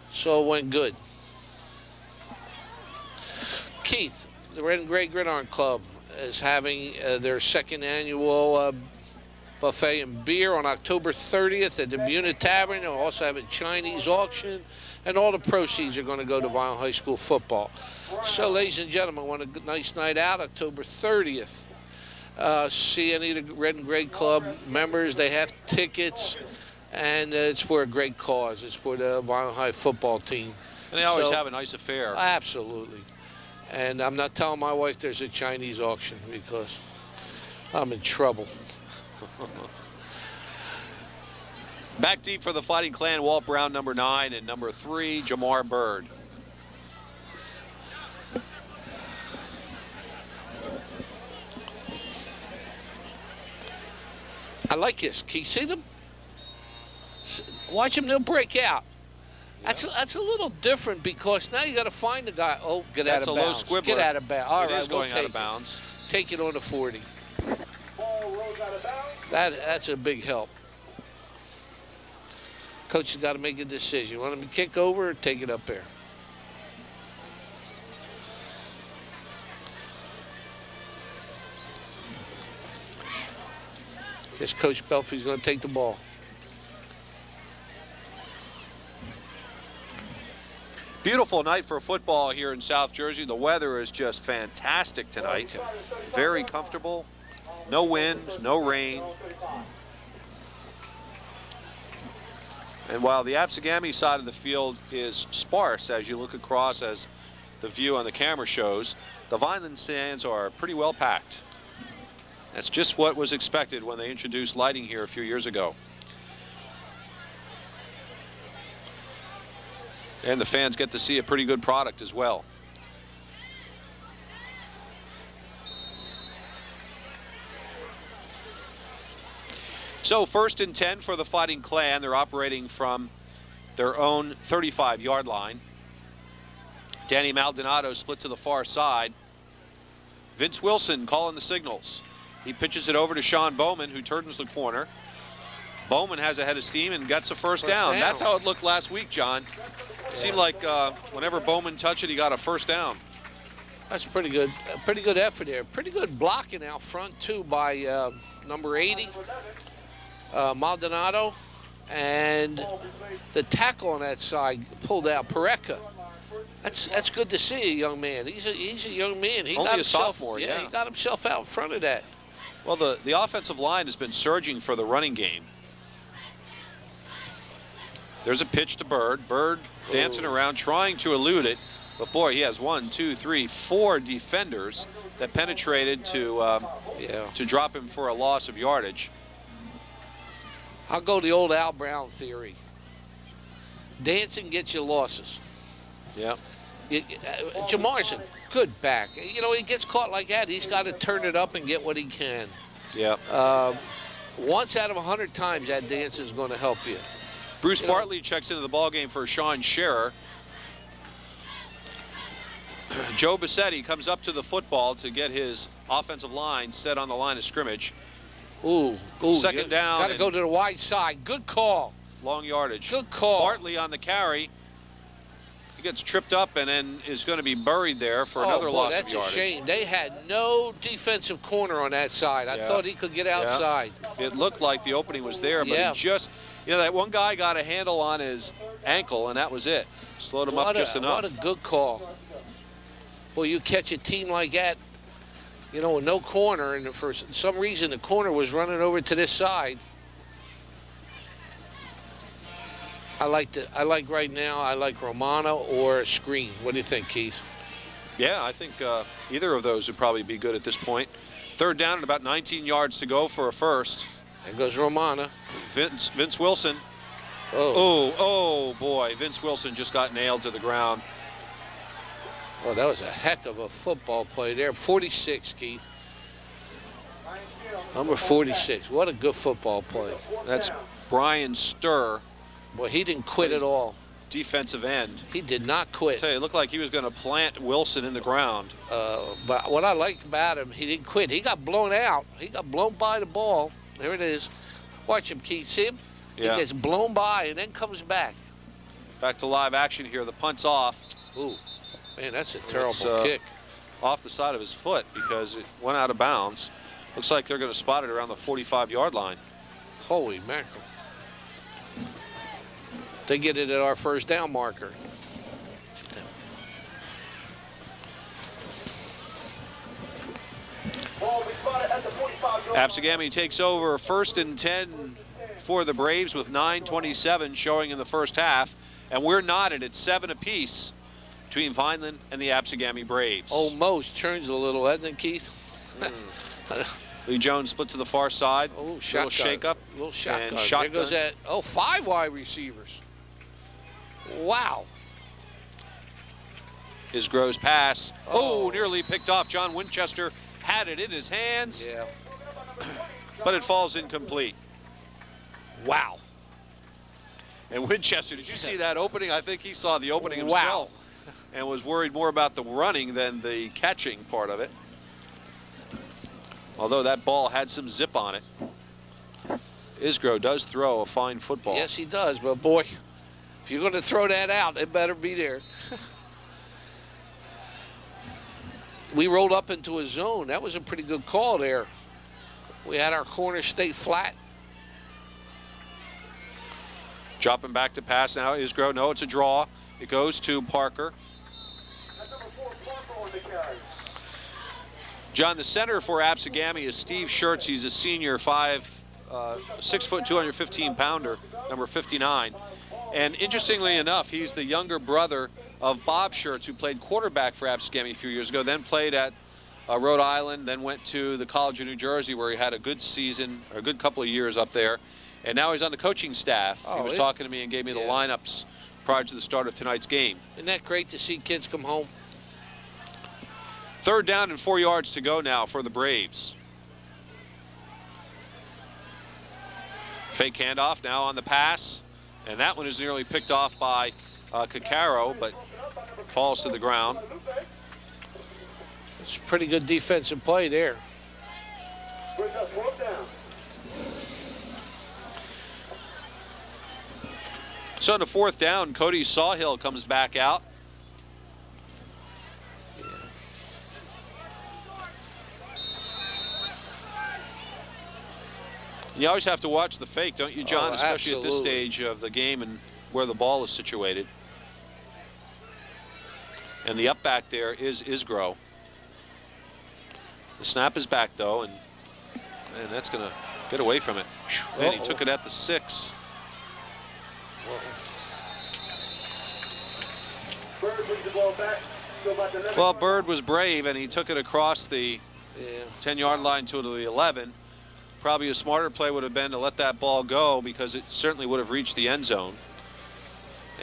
So it went good. Keith, the Red and Gray Gridiron Club is having their second annual buffet and beer on October 30th at the Muna Tavern. They'll also have a Chinese auction, and all the proceeds are going to go to Vineland High School football. So, ladies and gentlemen, want a nice night out, October 30th. See any of the Red and Gray Club members. They have tickets, and it's for a great cause. It's for the Vineland High football team. And they always have a nice affair. Absolutely. And I'm not telling my wife there's a Chinese auction because I'm in trouble. Back deep for the Fighting Clan, Walt Brown, number 9, and number 3, Jamar Bird. I like this. Can you see them? Watch them, they'll break out. Yeah. That's a little different because now you got to find the guy. Oh, get out of bounds. That's a low squibbler. Get out of bounds. All right, it is going out of bounds. Take it on the 40. Ball rolls out of bounds. That's a big help. Coach has got to make a decision. You want him to kick over or take it up there? Guess Coach Belfie's going to take the ball. Beautiful night for football here in South Jersey. The weather is just fantastic tonight. Very comfortable. No wind, no rain. And while the absegami side of the field is sparse as you look across, as the view on the camera shows, the Vineland stands are pretty well packed. That's just what was expected when they introduced lighting here a few years ago. And the fans get to see a pretty good product as well. So 1st and 10 for the Fighting Clan. They're operating from their own 35-yard line. Danny Maldonado split to the far side. Vince Wilson calling the signals. He pitches it over to Sean Bowman, who turns the corner. Bowman has a head of steam and gets a first down. That's how it looked last week, John. It seemed like whenever Bowman touched it, he got a first down. That's pretty good. Pretty good effort there. Pretty good blocking out front, too, by number 80, Maldonado. And the tackle on that side pulled out, Pareca. That's good to see, a young man. He's a young man. He Only got a himself, sophomore, yeah, yeah. he got himself out in front of that. Well, the offensive line has been surging for the running game. There's a pitch to Bird. Bird dancing around, trying to elude it. But, boy, he has 4 defenders that penetrated to drop him for a loss of yardage. I'll go the old Al Brown theory. Dancing gets you losses. Yeah. Jamarson, good back. You know, he gets caught like that, he's got to turn it up and get what he can. Yeah. Once out of 100 times, that dance is going to help you. Bruce Bartley checks into the ballgame for Sean Scherer. Joe Bassetti comes up to the football to get his offensive line set on the line of scrimmage. Ooh, second down. Got to go to the wide side. Good call. Long yardage. Good call. Bartley on the carry. He gets tripped up and then is going to be buried there for another loss of yardage. That's a shame. They had no defensive corner on that side. I thought he could get outside. Yeah. It looked like the opening was there, but he just, that one guy got a handle on his ankle, and that was it. Slowed him up just enough. What a good call. Boy, you catch a team like that, with no corner, and for some reason the corner was running over to this side. I like right now, I like Romano or a screen. What do you think, Keith? Yeah, I think either of those would probably be good at this point. 3rd down and about 19 yards to go for a first. There goes Romano. Vince Wilson. Oh, boy. Vince Wilson just got nailed to the ground. Oh, that was a heck of a football play there. 46, Keith. Number 46. What a good football play. That's Brian Sturr. Boy, he didn't quit at all. Defensive end. He did not quit. I tell you, it looked like he was going to plant Wilson in the ground. But what I like about him, he didn't quit. He got blown out. He got blown by the ball. There it is. Watch him, Keith. See him? Yeah. He gets blown by and then comes back. Back to live action here. The punt's off. Ooh, man, that's a terrible kick. Off the side of his foot because it went out of bounds. Looks like they're going to spot it around the 45-yard line. Holy mackerel. They get it at our first down marker. Absegami takes over 1st and 10 for the Braves with 9:27 showing in the first half. And we're knotted at 7 apiece between Vineland and the Absegami Braves. Almost turns a little, hasn't it, Keith? Lee Jones split to the far side. Oh, little shake-up. Little shotgun. And shotgun. There goes that. 5 wide receivers. Wow. Isgro's pass. Nearly picked off. John Winchester had it in his hands. Yeah. But it falls incomplete. Wow. And Winchester, did you see that opening? I think he saw the opening himself and was worried more about the running than the catching part of it. Although that ball had some zip on it. Isgro does throw a fine football. Yes, he does. But, boy, if you're going to throw that out, it better be there. We rolled up into a zone. That was a pretty good call there. We had our corner stay flat. Dropping back to pass now. Isgro, no, it's a draw. It goes to Parker. John, the center for Absegami is Steve Schertz. He's a senior, 6 foot, 215 pounder, number 59. And interestingly enough, he's the younger brother of Bob Schertz, who played quarterback for Absegami a few years ago, then played at Rhode Island, then went to the College of New Jersey, where he had a good season, or a good couple of years up there. And now he's on the coaching staff. He was talking to me and gave me the lineups prior to the start of tonight's game. Isn't that great to see kids come home? 3rd down and 4 yards to go now for the Braves. Fake handoff now on the pass. And that one is nearly picked off by Caccaro, but falls to the ground. It's a pretty good defensive play there. So on the 4th down, Cody Sawhill comes back out. You always have to watch the fake, don't you, John? Especially at this stage of the game and where the ball is situated. And the up back there is Isgro. The snap is back, though, and that's going to get away from it. And he took it at the 6. Well, Bird was brave, and he took it across the 10-yard line to the 11. Probably a smarter play would have been to let that ball go, because it certainly would have reached the end zone,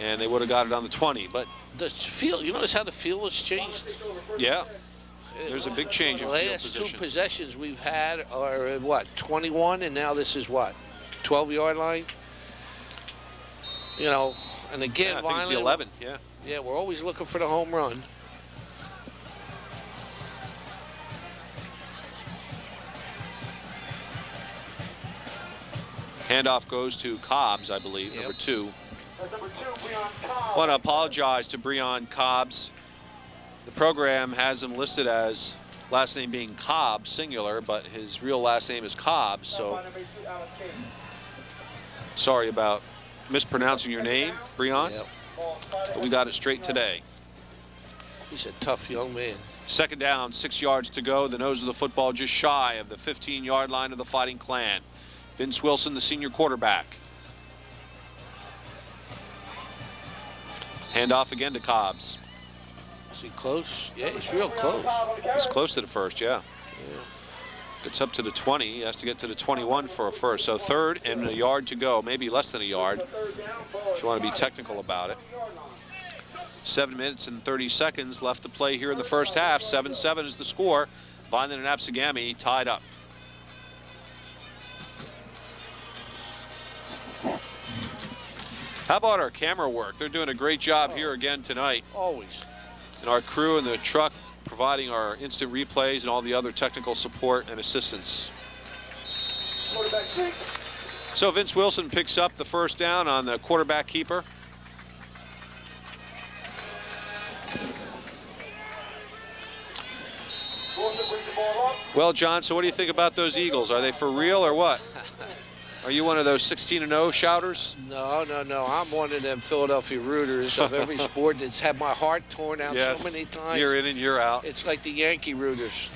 and they would have got it on the 20. But the field, you notice how the field has changed? Yeah, there's a big change in field position. The last 2 possessions we've had are what, 21, and now this is what, 12-yard line? You know, and again, I think it's the 11. Yeah, we're always looking for the home run. Handoff goes to Cobbs, I believe, number 2. I want to apologize to Breon Cobbs. The program has him listed as last name being Cobb, singular, but his real last name is Cobbs, so sorry about mispronouncing your name, Breon. But we got it straight today. He's a tough young man. 2nd down, 6 yards to go. The nose of the football just shy of the 15-yard line of the Fighting Clan. Vince Wilson, the senior quarterback. Handoff again to Cobbs. Is he close? Yeah, he's real close. He's close to the first, yeah. Gets up to the 20. He has to get to the 21 for a first. So 3rd and a yard to go, maybe less than a yard, if you want to be technical about it. 7 minutes and 30 seconds left to play here in the first half. 7-7 is the score. Vineland and Absegami tied up. How about our camera work? They're doing a great job here again tonight. Always. And our crew in the truck providing our instant replays and all the other technical support and assistance. So Vince Wilson picks up the 1st down on the quarterback keeper. Well, John, so what do you think about those Eagles? Are they for real or what? Are you one of those 16-0 shouters? No. I'm one of them Philadelphia rooters of every sport that's had my heart torn out so many times. Year in and year out. It's like the Yankee rooters.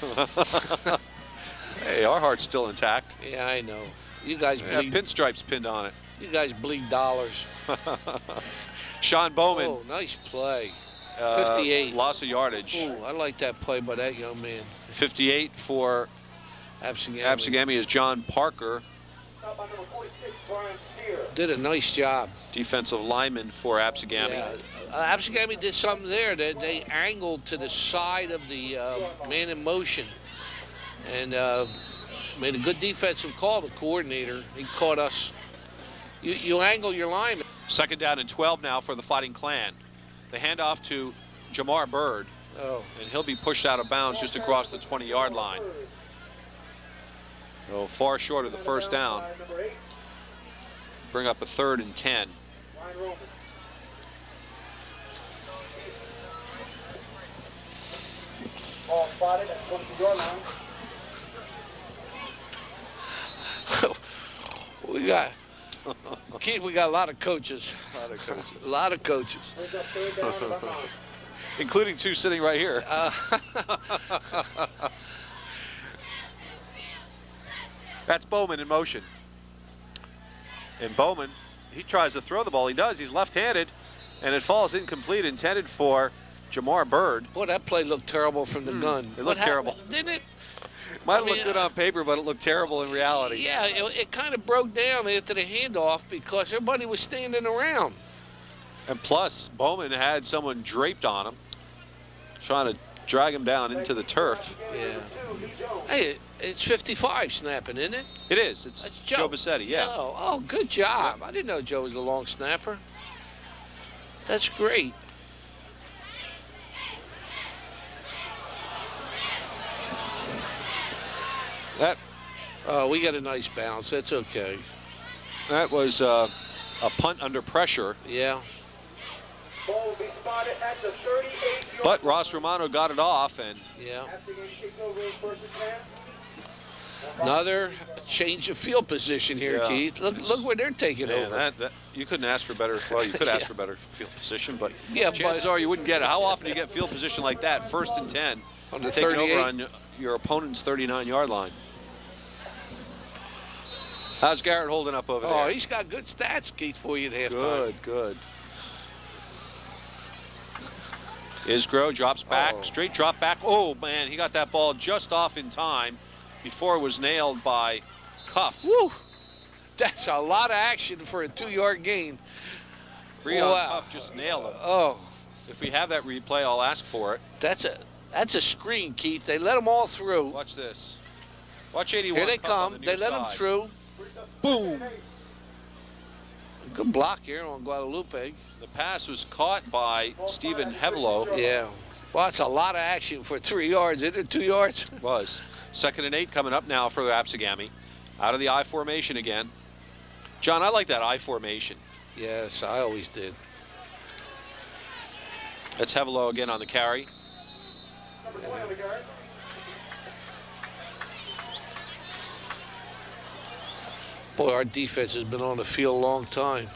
Hey, our heart's still intact. Yeah, I know. You guys bleed. Pinstripes pinned on it. You guys bleed dollars. Sean Bowman. Oh, nice play. 58. Loss of yardage. Ooh, I like that play by that young man. 58 for Absegami is John Parker. Did a nice job. Defensive lineman for Absegami. Yeah. Absegami did something there. They angled to the side of the man in motion and made a good defensive call. The coordinator, he caught us. You angle your lineman. 2nd down and 12 now for the Fighting Clan. The handoff to Jamar Bird. And he'll be pushed out of bounds just across the 20-yard line. So far short of the 1st down. Bring up a 3rd and 10. Ball spotted at 20-yard line. We got, Keith, we got a lot of coaches. A lot of coaches. Including 2 sitting right here. That's Bowman in motion. And Bowman he tries to throw the ball. He does. He's left-handed, and it falls incomplete, intended for Jamar Bird. Boy, that play looked terrible from the gun. It looked terrible. Didn't it? Might have looked good on paper, but it looked terrible in reality. Yeah, it kind of broke down after the handoff because everybody was standing around. And plus, Bowman had someone draped on him, trying to drag him down into the turf. Yeah. Hey, it's 55 snapping, isn't it? It is. It's That's Joe Bassetti, yeah. Oh, good job. I didn't know Joe was a long snapper. That's great. That We got a nice bounce. That's okay. that was a punt under pressure. Yeah. Ball will be spotted at the 38-yard But Ross Romano got it off, and Yeah. Absegami kicks over his first man. Another change of field position here, Yeah. Keith. Look where they're taking man, over. that you couldn't ask for better. Well, you could ask for better field position, but Yeah, chances but- are you wouldn't get it. How often do you get field position like that? 1st and 10. On the taking 38? over on your opponent's 39-yard line. How's Garrett holding up over Oh, there? he's got good stats, Keith, for you at halftime. Good, good. Isgro drops back, Oh. straight drop back. Oh, man, he got that ball just off in time before it was nailed by Cuff. Woo! That's a lot of action for a 2-yard gain. Breon Wow. Cuff just nailed him. Oh, If we have that replay, I'll ask for it. that's a screen, Keith. They let them all through. Watch this. Watch 81. Here they Cuff on come. the They near let them side. through. Boom. Good block here on Guadalupe. The pass was caught by Stephen Hevelo. Yeah. Well, that's a lot of action for 3 yards. Isn't it 2 yards? Was. 2nd and 8 coming up now for Absegami. Out of the I formation again. John, I like that I formation. Yes, I always did. That's Hevelo again on the carry. Number 20 on the guard. Boy, our defense has been on the field a long time.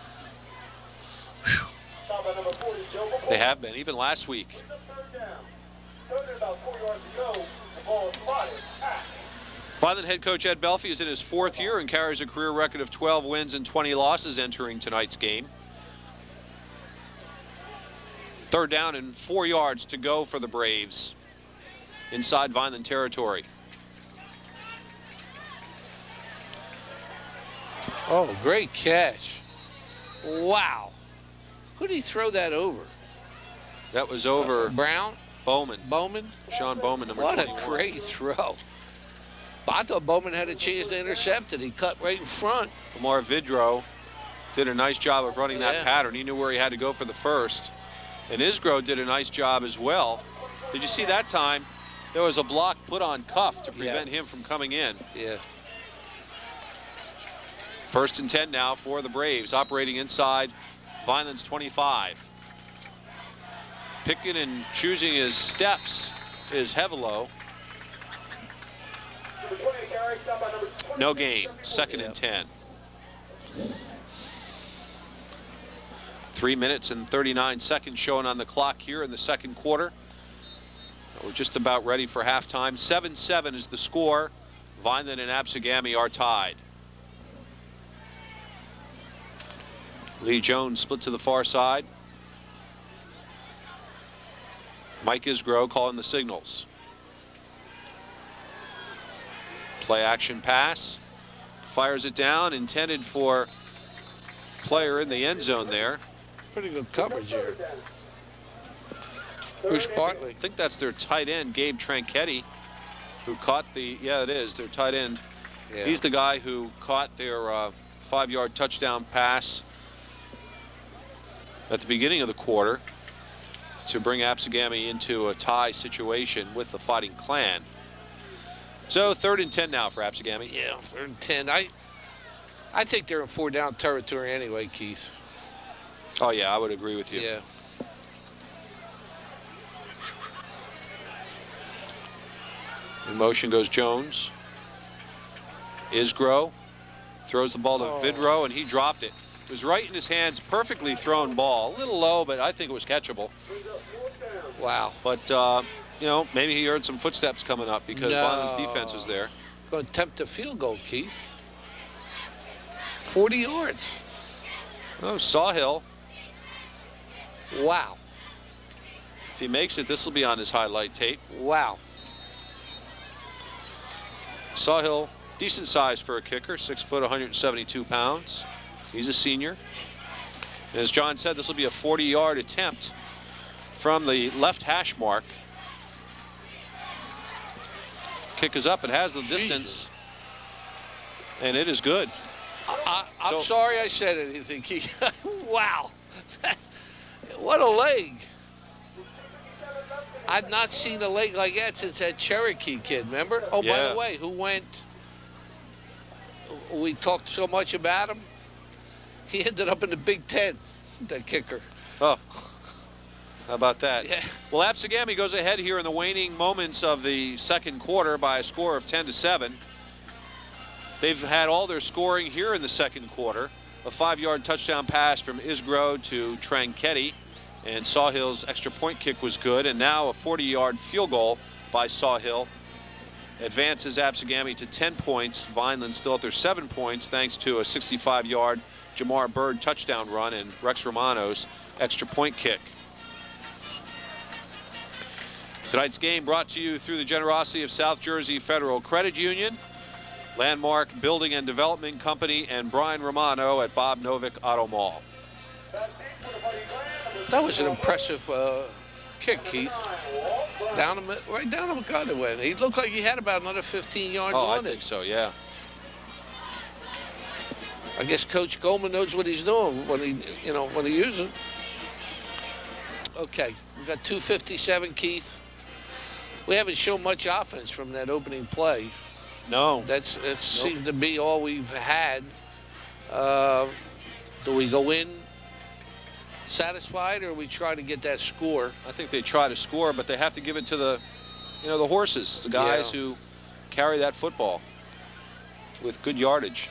Shot by number 40, Joe. They have been, even last week. Third down. Third about 4 yards to go. The ball is spotted. Vineland head coach Ed Belfi is in his 4th year and carries a career record of 12 wins and 20 losses entering tonight's game. 3rd down and 4 yards to go for the Braves inside Vineland territory. Oh, great catch. Wow. Who did he throw that over? That was over Brown? Bowman. Bowman? Sean Bowman, number What 21. a great throw. But I thought Bowman had a chance to intercept it. He cut right in front. Lamar Vidro did a nice job of running that Yeah. pattern. He knew where he had to go for the first. And Isgro did a nice job as well. Did you see that time? There was a block put on Cuff to prevent him from coming in. Yeah. 1st and 10 now for the Braves, operating inside Vineland's 25. Picking and choosing his steps is Hevelo. Number 20 to carry. Shot by number 20. No gain. 2nd and 10. 3 minutes and 39 seconds showing on the clock here in the 2nd quarter. We're just about ready for halftime. 7-7 is the score. Vineland and Absegami are tied. Lee Jones split to the far side. Mike Isgro calling the signals. Play action pass. Fires it down, intended for player in the end zone there. Pretty good coverage here. Bruce Bartley. I think that's their tight end, Gabe Tranchetti, who caught the, yeah, it is, their tight end. Yeah. He's the guy who caught their 5-yard touchdown pass at the beginning of the quarter to bring Absegami into a tie situation with the Fighting Clan. So 3rd and 10 now for Absegami. Yeah, 3rd and 10. I think they're in 4-down territory anyway, Keith. Oh yeah, I would agree with you. Yeah. In motion goes Jones. Isgro throws the ball to Vidro, and he dropped it. It was right in his hands, perfectly thrown ball. A little low, but I think it was catchable. Wow. But, you know, maybe he heard some footsteps coming up because Vineland's defense was there. Going to attempt a field goal, Keith. 40 yards. Oh, Sawhill. Wow. If he makes it, this will be on his highlight tape. Wow. Sawhill, decent size for a kicker, 6 foot, 172 pounds. He's a senior. And as John said, this will be a 40-yard attempt from the left hash mark. Kick is up. It has the distance. And it is good. I'm sorry I said anything. Wow. What a leg. I've not seen a leg like that since that Cherokee kid, remember? Oh, Yeah. by the way, who went, we talked so much about him. He ended up in the Big Ten, that kicker. Oh, how about that? Yeah. Well, Absegami goes ahead here in the waning moments of the second quarter by a score of 10-7. They've had all their scoring here in the second quarter. A 5-yard touchdown pass from Isgro to Tranchetti, and Sawhill's extra point kick was good, and now a 40-yard field goal by Sawhill advances Absegami to 10 points. Vineland still at their 7 points thanks to a 65-yard Jamar Bird touchdown run and Rex Romano's extra point kick. Tonight's game brought to you through the generosity of South Jersey Federal Credit Union, Landmark Building and Development Company, and Brian Romano at Bob Novick Auto Mall. That was an impressive kick, Keith. Down him, right down him, God, it went. He looked like he had about another 15 yards Oh, I on think it. so, yeah. I guess Coach Goldman knows what he's doing when he, when he uses it. Okay, we got 2:57, Keith. We haven't shown much offense from that opening play. No. That seemed to be all we've had. Do we go in satisfied, or we try to get that score? I think they try to score, but they have to give it to the, the horses, the guys who carry that football with good yardage.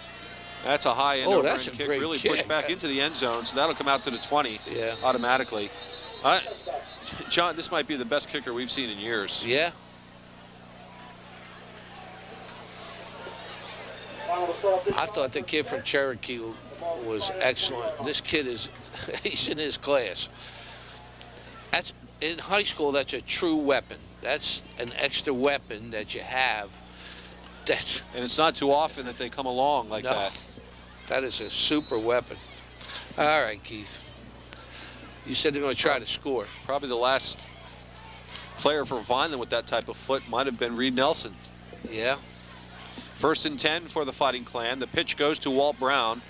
That's a high end overhand that's a kick, great really kick. pushed back into the end zone, so that'll come out to the 20 Yeah. automatically. John, this might be the best kicker we've seen in years. Yeah. I thought the kid from Cherokee was excellent. This kid he's in his class. That's in high school. That's a true weapon. That's an extra weapon that you have. And it's not too often that they come along like that. That is a super weapon. All right, Keith. You said they're going to try to score. Probably the last player for Vineland with that type of foot might have been Reed Nelson. Yeah. 1st and 10 for the Fighting Clan. The pitch goes to Walt Brown.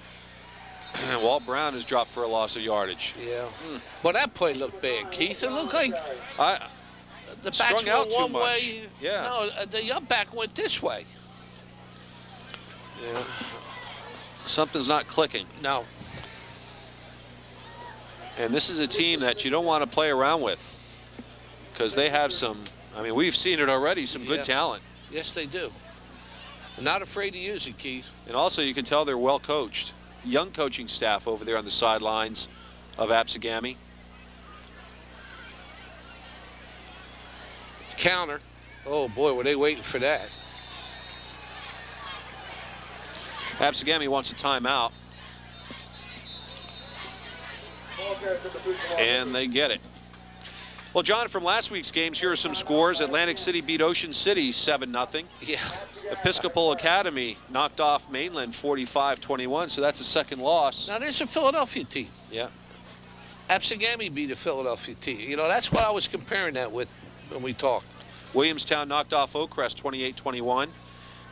Walt Brown is dropped for a loss of yardage. Yeah. Well, that play looked bad, Keith. It looked like the backs strung out went too one much. way. Yeah. No, the up back went this way. Yeah. Something's not clicking. No. And this is a team that you don't want to play around with because they have some, we've seen it already, some good talent. Yes, they do. They're not afraid to use it, Keith. And also you can tell they're well coached. Young coaching staff over there on the sidelines of Absegami. Counter. Oh, boy, were they waiting for that. Absegami wants a timeout. And they get it. Well, John, from last week's games, here are some scores. Atlantic City beat Ocean City 7-0. Yeah. Episcopal Academy knocked off Mainland 45-21, so that's a second loss. Now, there's a Philadelphia team. Yeah. Absegami beat a Philadelphia team. That's what I was comparing that with when we talked. Williamstown knocked off Oakcrest 28-21.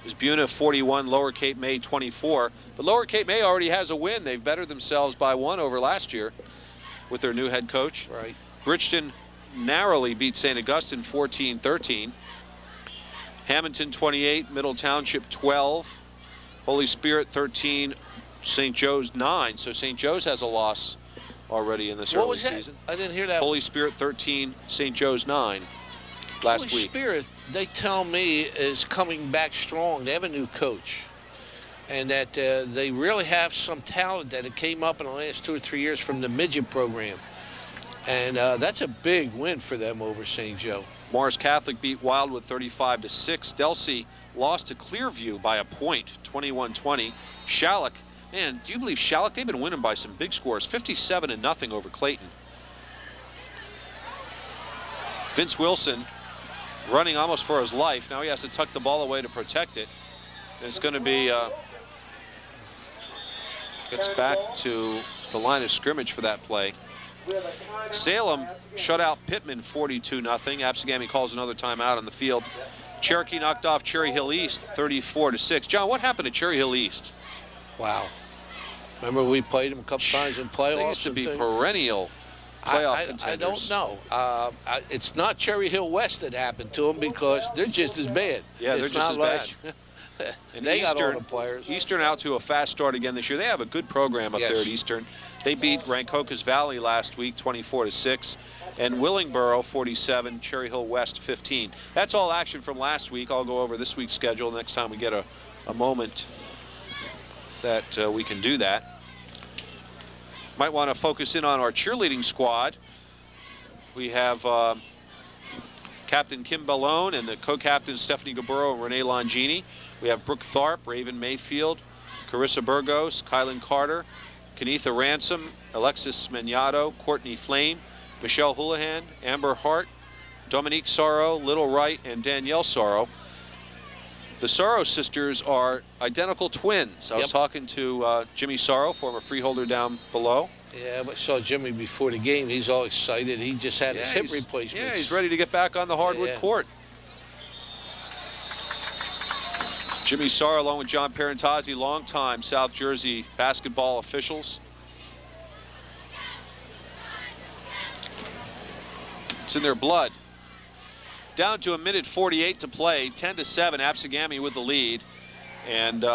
Buna 41, Lower Cape May 24. But Lower Cape May already has a win. They've bettered themselves by 1 over last year with their new head coach. Right. Bridgeton narrowly beat St. Augustine 14-13. Hamilton 28, Middle Township 12. Holy Spirit 13, St. Joe's 9. So St. Joe's has a loss already in this early season. I didn't hear that. Holy Spirit 13, St. Joe's 9 last Holy week. Spirit, they tell me, is coming back strong. They have a new coach. And that they really have some talent that it came up in the last 2 or 3 years from the midget program. And that's a big win for them over St. Joe. Morris Catholic beat Wildwood 35-6. Delsea lost to Clearview by a point, 21-20. Shalleck Man, do you believe Shalleck? They've been winning by some big scores, 57-0 over Clayton. Vince Wilson running almost for his life. Now he has to tuck the ball away to protect it. And it's going to be, gets back to the line of scrimmage for that play. Salem shut out Pittman 42-0. Absegami calls another timeout on the field. Cherokee knocked off Cherry Hill East 34-6. John, what happened to Cherry Hill East? Wow. Remember we played them a couple times in playoffs? They used to be perennial playoff contenders. I don't know. It's not Cherry Hill West that happened to them because they're just as bad. Yeah, they're just as bad. And they got all the players. Eastern out to a fast start again this year. They have a good program up there at Eastern. They beat Rancocas Valley last week 24-6. And Willingboro 47, Cherry Hill West 15. That's all action from last week. I'll go over this week's schedule next time we get a moment that we can do that. Might want to focus in on our cheerleading squad. We have Captain Kim Ballone and the co-captains Stephanie Gaburo and Renee Longini. We have Brooke Tharp, Raven Mayfield, Carissa Burgos, Kylan Carter, Kenitha Ransom, Alexis Magnato, Courtney Flame, Michelle Houlihan, Amber Hart, Dominique Sorrow, Little Wright, and Danielle Sorrow. The Sorrow sisters are identical twins. I was talking to Jimmy Sorrow, former freeholder down below. Yeah, but saw Jimmy before the game. He's all excited. He just had his hip replacement. Yeah, he's ready to get back on the hardwood court. Jimmy Sorrow, along with John Parentazzi, longtime South Jersey basketball officials. It's in their blood. Down to 1:48 to play, 10-7, Absegami with the lead. And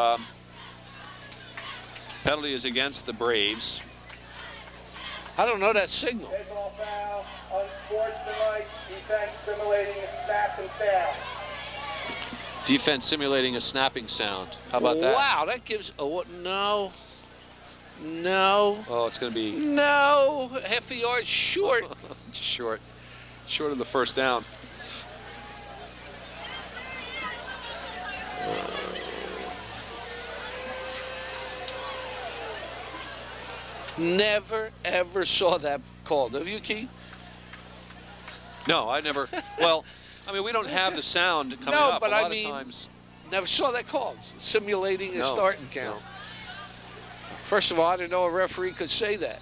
penalty is against the Braves. I don't know that signal. Baseball foul, unsportsmanlike, defense simulating a snap and foul. Defense simulating a snapping sound. How about that? Wow, that gives, no. No. Oh, it's going to be. No, half a yard short. Short of the first down. Never, ever saw that called. Have you, Keith? No, I never. Well, I mean, we don't have the sound coming up. But a lot I mean, of times. Never saw that called. Simulating a starting count. No. First of all, I didn't know a referee could say that.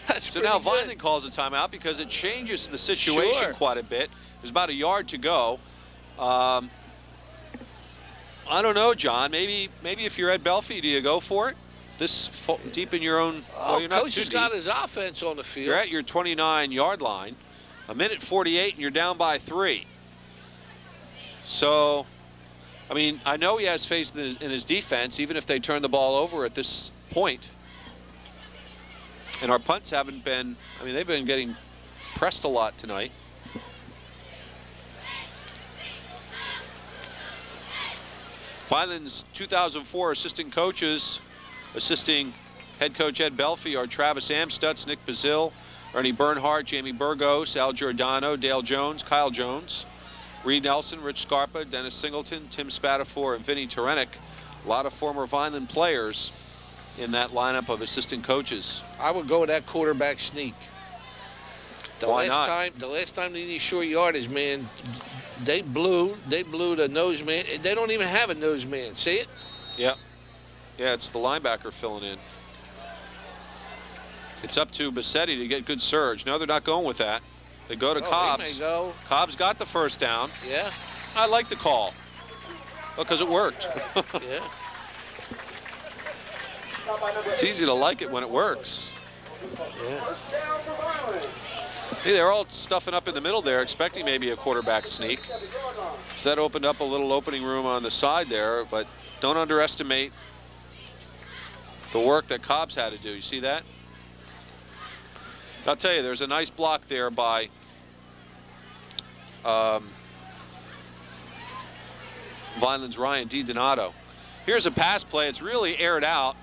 That's so now good. Vineland calls a timeout because it changes the situation quite a bit. There's about a yard to go. I don't know, John. Maybe if you're at Belfie, do you go for it? This deep in your own. Oh, you're not coach has got his offense on the field. You're at your 29-yard line. 1:48, and you're down by 3. So, I mean, I know he has faith in his defense, even if they turn the ball over at this point. And our punts haven't been. I mean, they've been getting pressed a lot tonight. Vineland's 2004 assistant coaches, assisting head coach Ed Belfie, are Travis Amstutz, Nick Bazil, Ernie Bernhardt, Jamie Burgos, Al Giordano, Dale Jones, Kyle Jones, Reed Nelson, Rich Scarpa, Dennis Singleton, Tim Spatafor, and Vinny Terenic. A lot of former Vineland players in that lineup of assistant coaches. I would go with that quarterback sneak. Why not? The last time they need short yardage, man, they blew the nose man. They don't even have a nose man. See it? Yeah. Yeah, it's the linebacker filling in. It's up to Bassetti to get good surge. No, they're not going with that. They go to Cobbs. They may go. Cobbs got the first down. Yeah. I like the call because it worked. Yeah. It's easy to like it when it works. Yeah. Hey, they're all stuffing up in the middle there, expecting maybe a quarterback sneak. So that opened up a little opening room on the side there, but don't underestimate the work that Cobbs had to do. You see that? I'll tell you, there's a nice block there by Vineland's Ryan DiDonato. Here's a pass play. It's really aired out,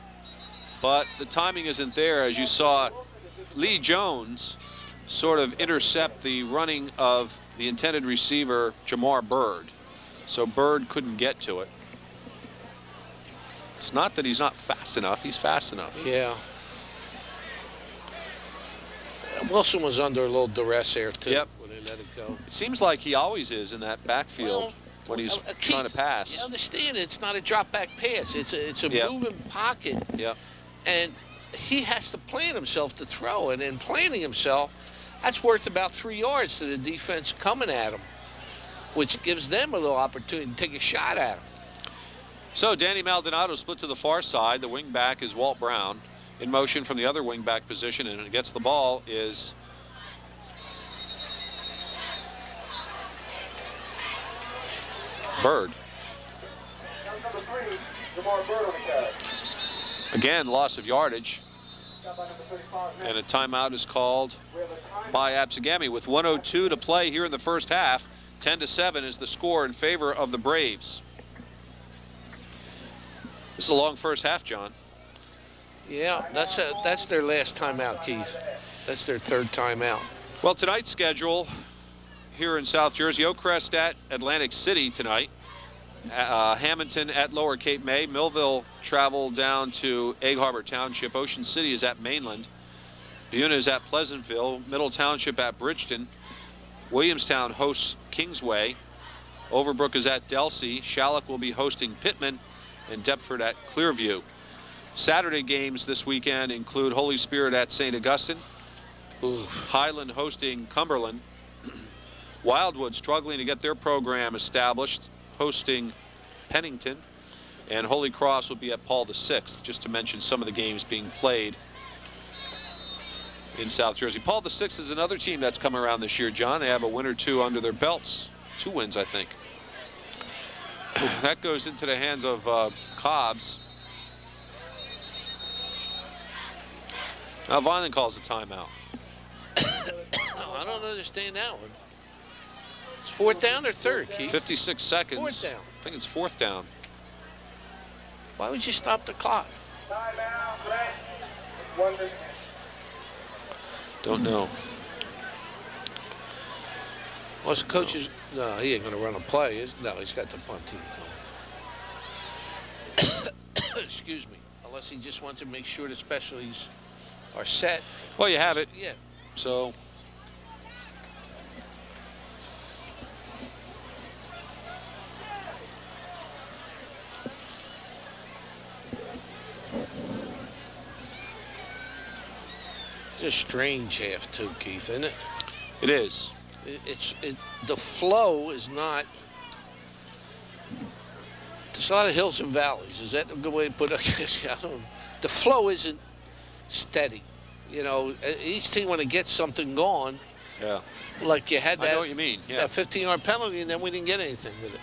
but the timing isn't there. As you saw, Lee Jones sort of intercept the running of the intended receiver, Jamar Bird. So Bird couldn't get to it. It's not that he's not fast enough. He's fast enough. Yeah. Wilson was under a little duress there, too, Yep. when they let it go. It seems like he always is in that backfield when he's trying to pass. You understand, it's not a drop-back pass. It's a Yep. moving pocket. Yep. And he has to plan himself to throw. And in planning himself, that's worth about 3 yards to the defense coming at him, which gives them a little opportunity to take a shot at him. So Danny Maldonado split to the far side. The wing back is Walt Brown. In motion from the other wing back position, and against the ball is Bird. Number 3, Jamar Bird on the carry. Again, loss of yardage, Got by number 35, and a timeout is called we have a time. by absegami with 1:02 to play here in the first half. 10-7 is the score in favor of the Braves. This is a long first half, John. Yeah, that's their last timeout, Keith. That's their third timeout. Well, tonight's schedule here in South Jersey: Oakcrest at Atlantic City tonight. Hamilton at Lower Cape May. Millville travel down to Egg Harbor Township. Ocean City is at Mainland. Buena is at Pleasantville. Middle Township at Bridgeton. Williamstown hosts Kingsway. Overbrook is at Delsea. Shallock will be hosting Pittman, and Deptford at Clearview. Saturday games this weekend include Holy Spirit at St. Augustine. Ooh. Highland hosting Cumberland. Wildwood struggling to get their program established, hosting Pennington. And Holy Cross will be at Paul VI, just to mention some of the games being played in South Jersey. Paul VI is another team that's come around this year, John. They have a win or two under their belts. 2 wins, I think. That goes into the hands of Cobbs. Now Vineland calls a timeout. I don't understand that one. It's fourth down or third, Keith? 56 seconds. Fourth down. I think it's fourth down. Why would you stop the clock? Timeout, Brett. 1 minute. Don't know. Well, the coach is, no, he ain't going to run a play. No, he's got the punt team coming. Excuse me. Unless he just wants to make sure the specialties are set. Well, you have it. Yeah. So It's a strange half, too, Keith, isn't it? it is. The flow is not. There's a lot of hills and valleys. Is that a good way to put it? I don't. The flow isn't steady. You know, each team when it gets something going, Yeah. like you had I know that what you mean. Yeah. that 15-yard penalty, and then we didn't get anything with it.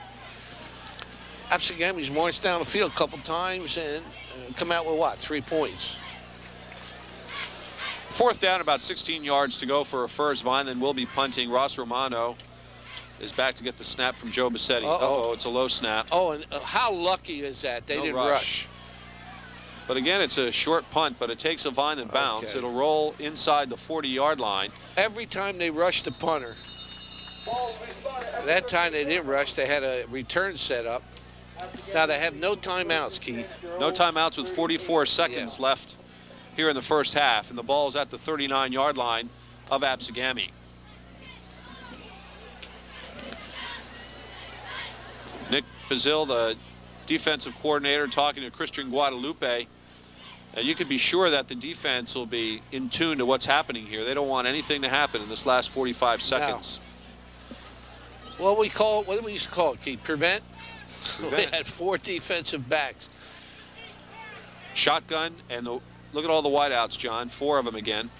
Absegami's marched down the field a couple times and come out with what? 3 points. Fourth down, about 16 yards to go for a first. Vineland will be punting. Ross Romano is back to get the snap from Joe Bassetti. Uh-oh, it's a low snap. Oh, and how lucky is that? They No didn't rush. rush. But again, it's a short punt, but it takes a Vineland bounce. Okay. It'll roll inside the 40-yard line. Every time they rushed the punter, that time they didn't rush. They had a return set up. Now they have no timeouts, Keith. No timeouts with 44 seconds left here in the first half, and the ball's at the 39-yard line of Absegami. Nick Bazil, the defensive coordinator, talking to Christian Guadalupe. And you can be sure that the defense will be in tune to what's happening here. They don't want anything to happen in this last 45 seconds. What do we used to call it, Keith? Prevent? We Prevent. had 4 defensive backs. Shotgun, and look at all the wideouts, John. 4 of them again.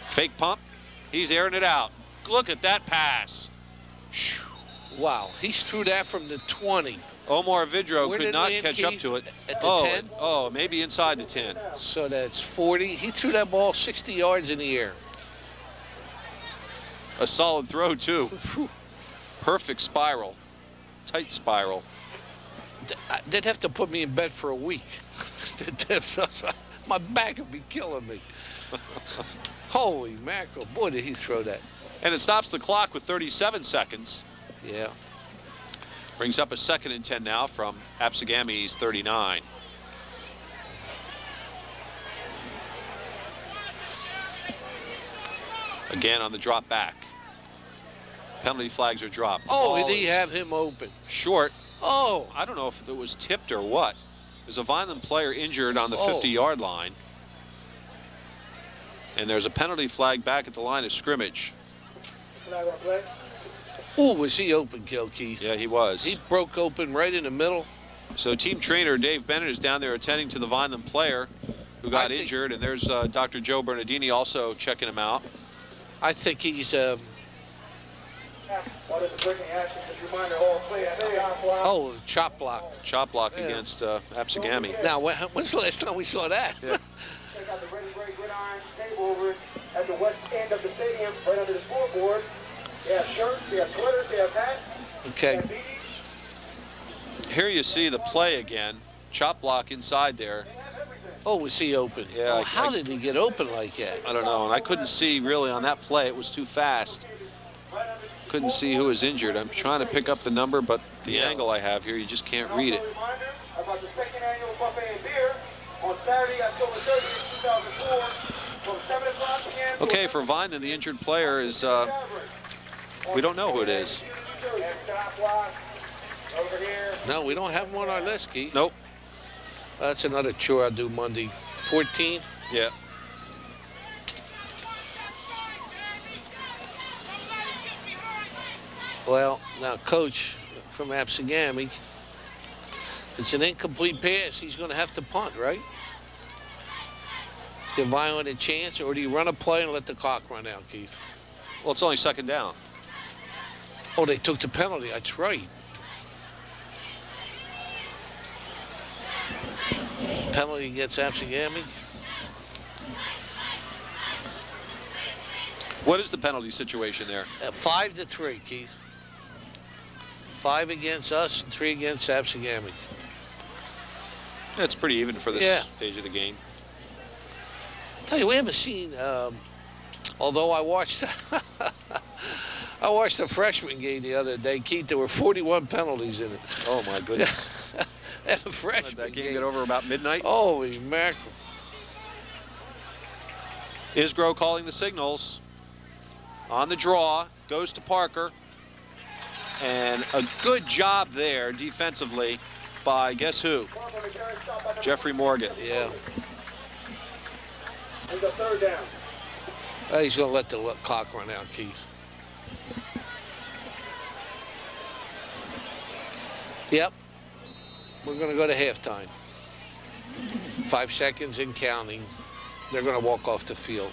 Fake pump. He's airing it out. Look at that pass. Phew. Wow, he threw that from the 20. Omar Vidro Where could did not Land catch up Keith? to it. At the 10? Oh, maybe inside the 10. So that's 40. He threw that ball 60 yards in the air. A solid throw, too. Perfect spiral. Tight spiral. They'd have to put me in bed for a week. My back would be killing me. Holy mackerel. Boy, did he throw that. And it stops the clock with 37 seconds. Yeah. Brings up a 2nd and 10 now from Absegami's 39. Again on the drop back. Penalty flags are dropped. Oh, did he have him open? Short. Oh. I don't know if it was tipped or what. There's a Vineland player injured on the 50-yard line. And there's a penalty flag back at the line of scrimmage. Oh, was he open, Keith? Yeah, he was. He broke open right in the middle. So team trainer Dave Bennett is down there attending to the Vineland player who got injured. And there's Dr. Joe Bernardini also checking him out. I think he's... Oh, chop block. Chop block against Absegami. Now, when's the last time we saw that? Yeah. Check out the Ready Break Gridiron table over at the west end of the stadium, right under the scoreboard. They have shirts, they have sweaters, they have hats. Okay. They have beanies. Here you see the play again. Chop block inside there. Oh, was he open? Yeah. Oh, how did he get open like that? I don't know. And I couldn't see really on that play. It was too fast. Couldn't see who was injured. I'm trying to pick up the number, but the angle I have here, you just can't read it. About the second annual buffet and beer on Saturday, October 30th, 2004, from 7 o'clock p.m. Okay, for Vineland, the injured player is, we don't know who it is. No, we don't have him on our list, Keith. Nope. That's another chore I'll do Monday. 14? Yeah. Well, now, Coach from Absegami, if it's an incomplete pass, he's going to have to punt, right? Give Vineland a chance, or do you run a play and let the clock run out, Keith? Well, it's only 2nd down. Oh, they took the penalty. That's right. Penalty against Absegami. What is the penalty situation there? 5-3, Keith. 5 against us and 3 against Absegami. It's pretty even for this stage of the game. Tell you, we haven't seen. Although I watched, I watched a freshman game the other day, Keith. There were 41 penalties in it. Oh my goodness! And a freshman That game get over about midnight. Holy mackerel! Isgro calling the signals. On the draw, goes to Parker. And a good job there defensively by, guess who? Jeffrey Morgan. Yeah. And the 3rd down. He's going to let the clock run out, Keith. Yep. We're going to go to halftime. 5 seconds and counting. They're going to walk off the field.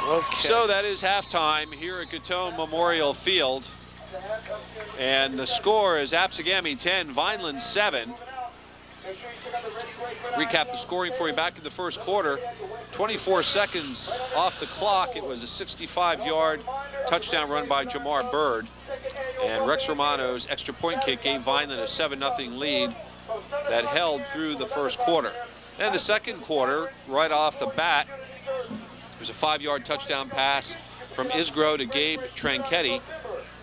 Okay. So that is halftime here at Gatone Memorial Field. And the score is Absegami 10, Vineland 7. Recap the scoring for you back in the first quarter. 24 seconds off the clock. It was a 65-yard touchdown run by Jamar Bird. And Rex Romano's extra point kick gave Vineland a 7-0 lead that held through the first quarter. And the second quarter, right off the bat, it was a 5-yard touchdown pass from Isgro to Gabe Tranchetti.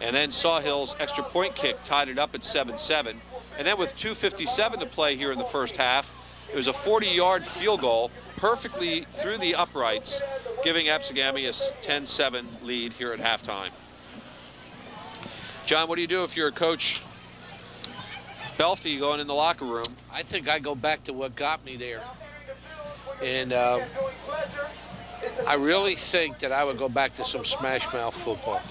And then Sawhill's extra point kick tied it up at 7-7. And then with 2:57 to play here in the first half, it was a 40-yard field goal perfectly through the uprights, giving Absegami a 10-7 lead here at halftime. John, what do you do if you're a Coach Belfi going in the locker room? I think I go back to what got me there. And I really think that I would go back to some smash mouth football.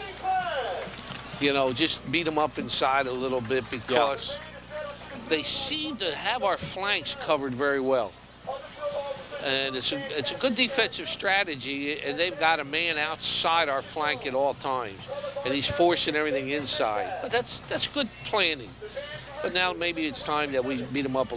You know, just beat them up inside a little bit because they seem to have our flanks covered very well. And it's a good defensive strategy, and they've got a man outside our flank at all times, and he's forcing everything inside. But that's good planning. But now maybe it's time that we beat them up a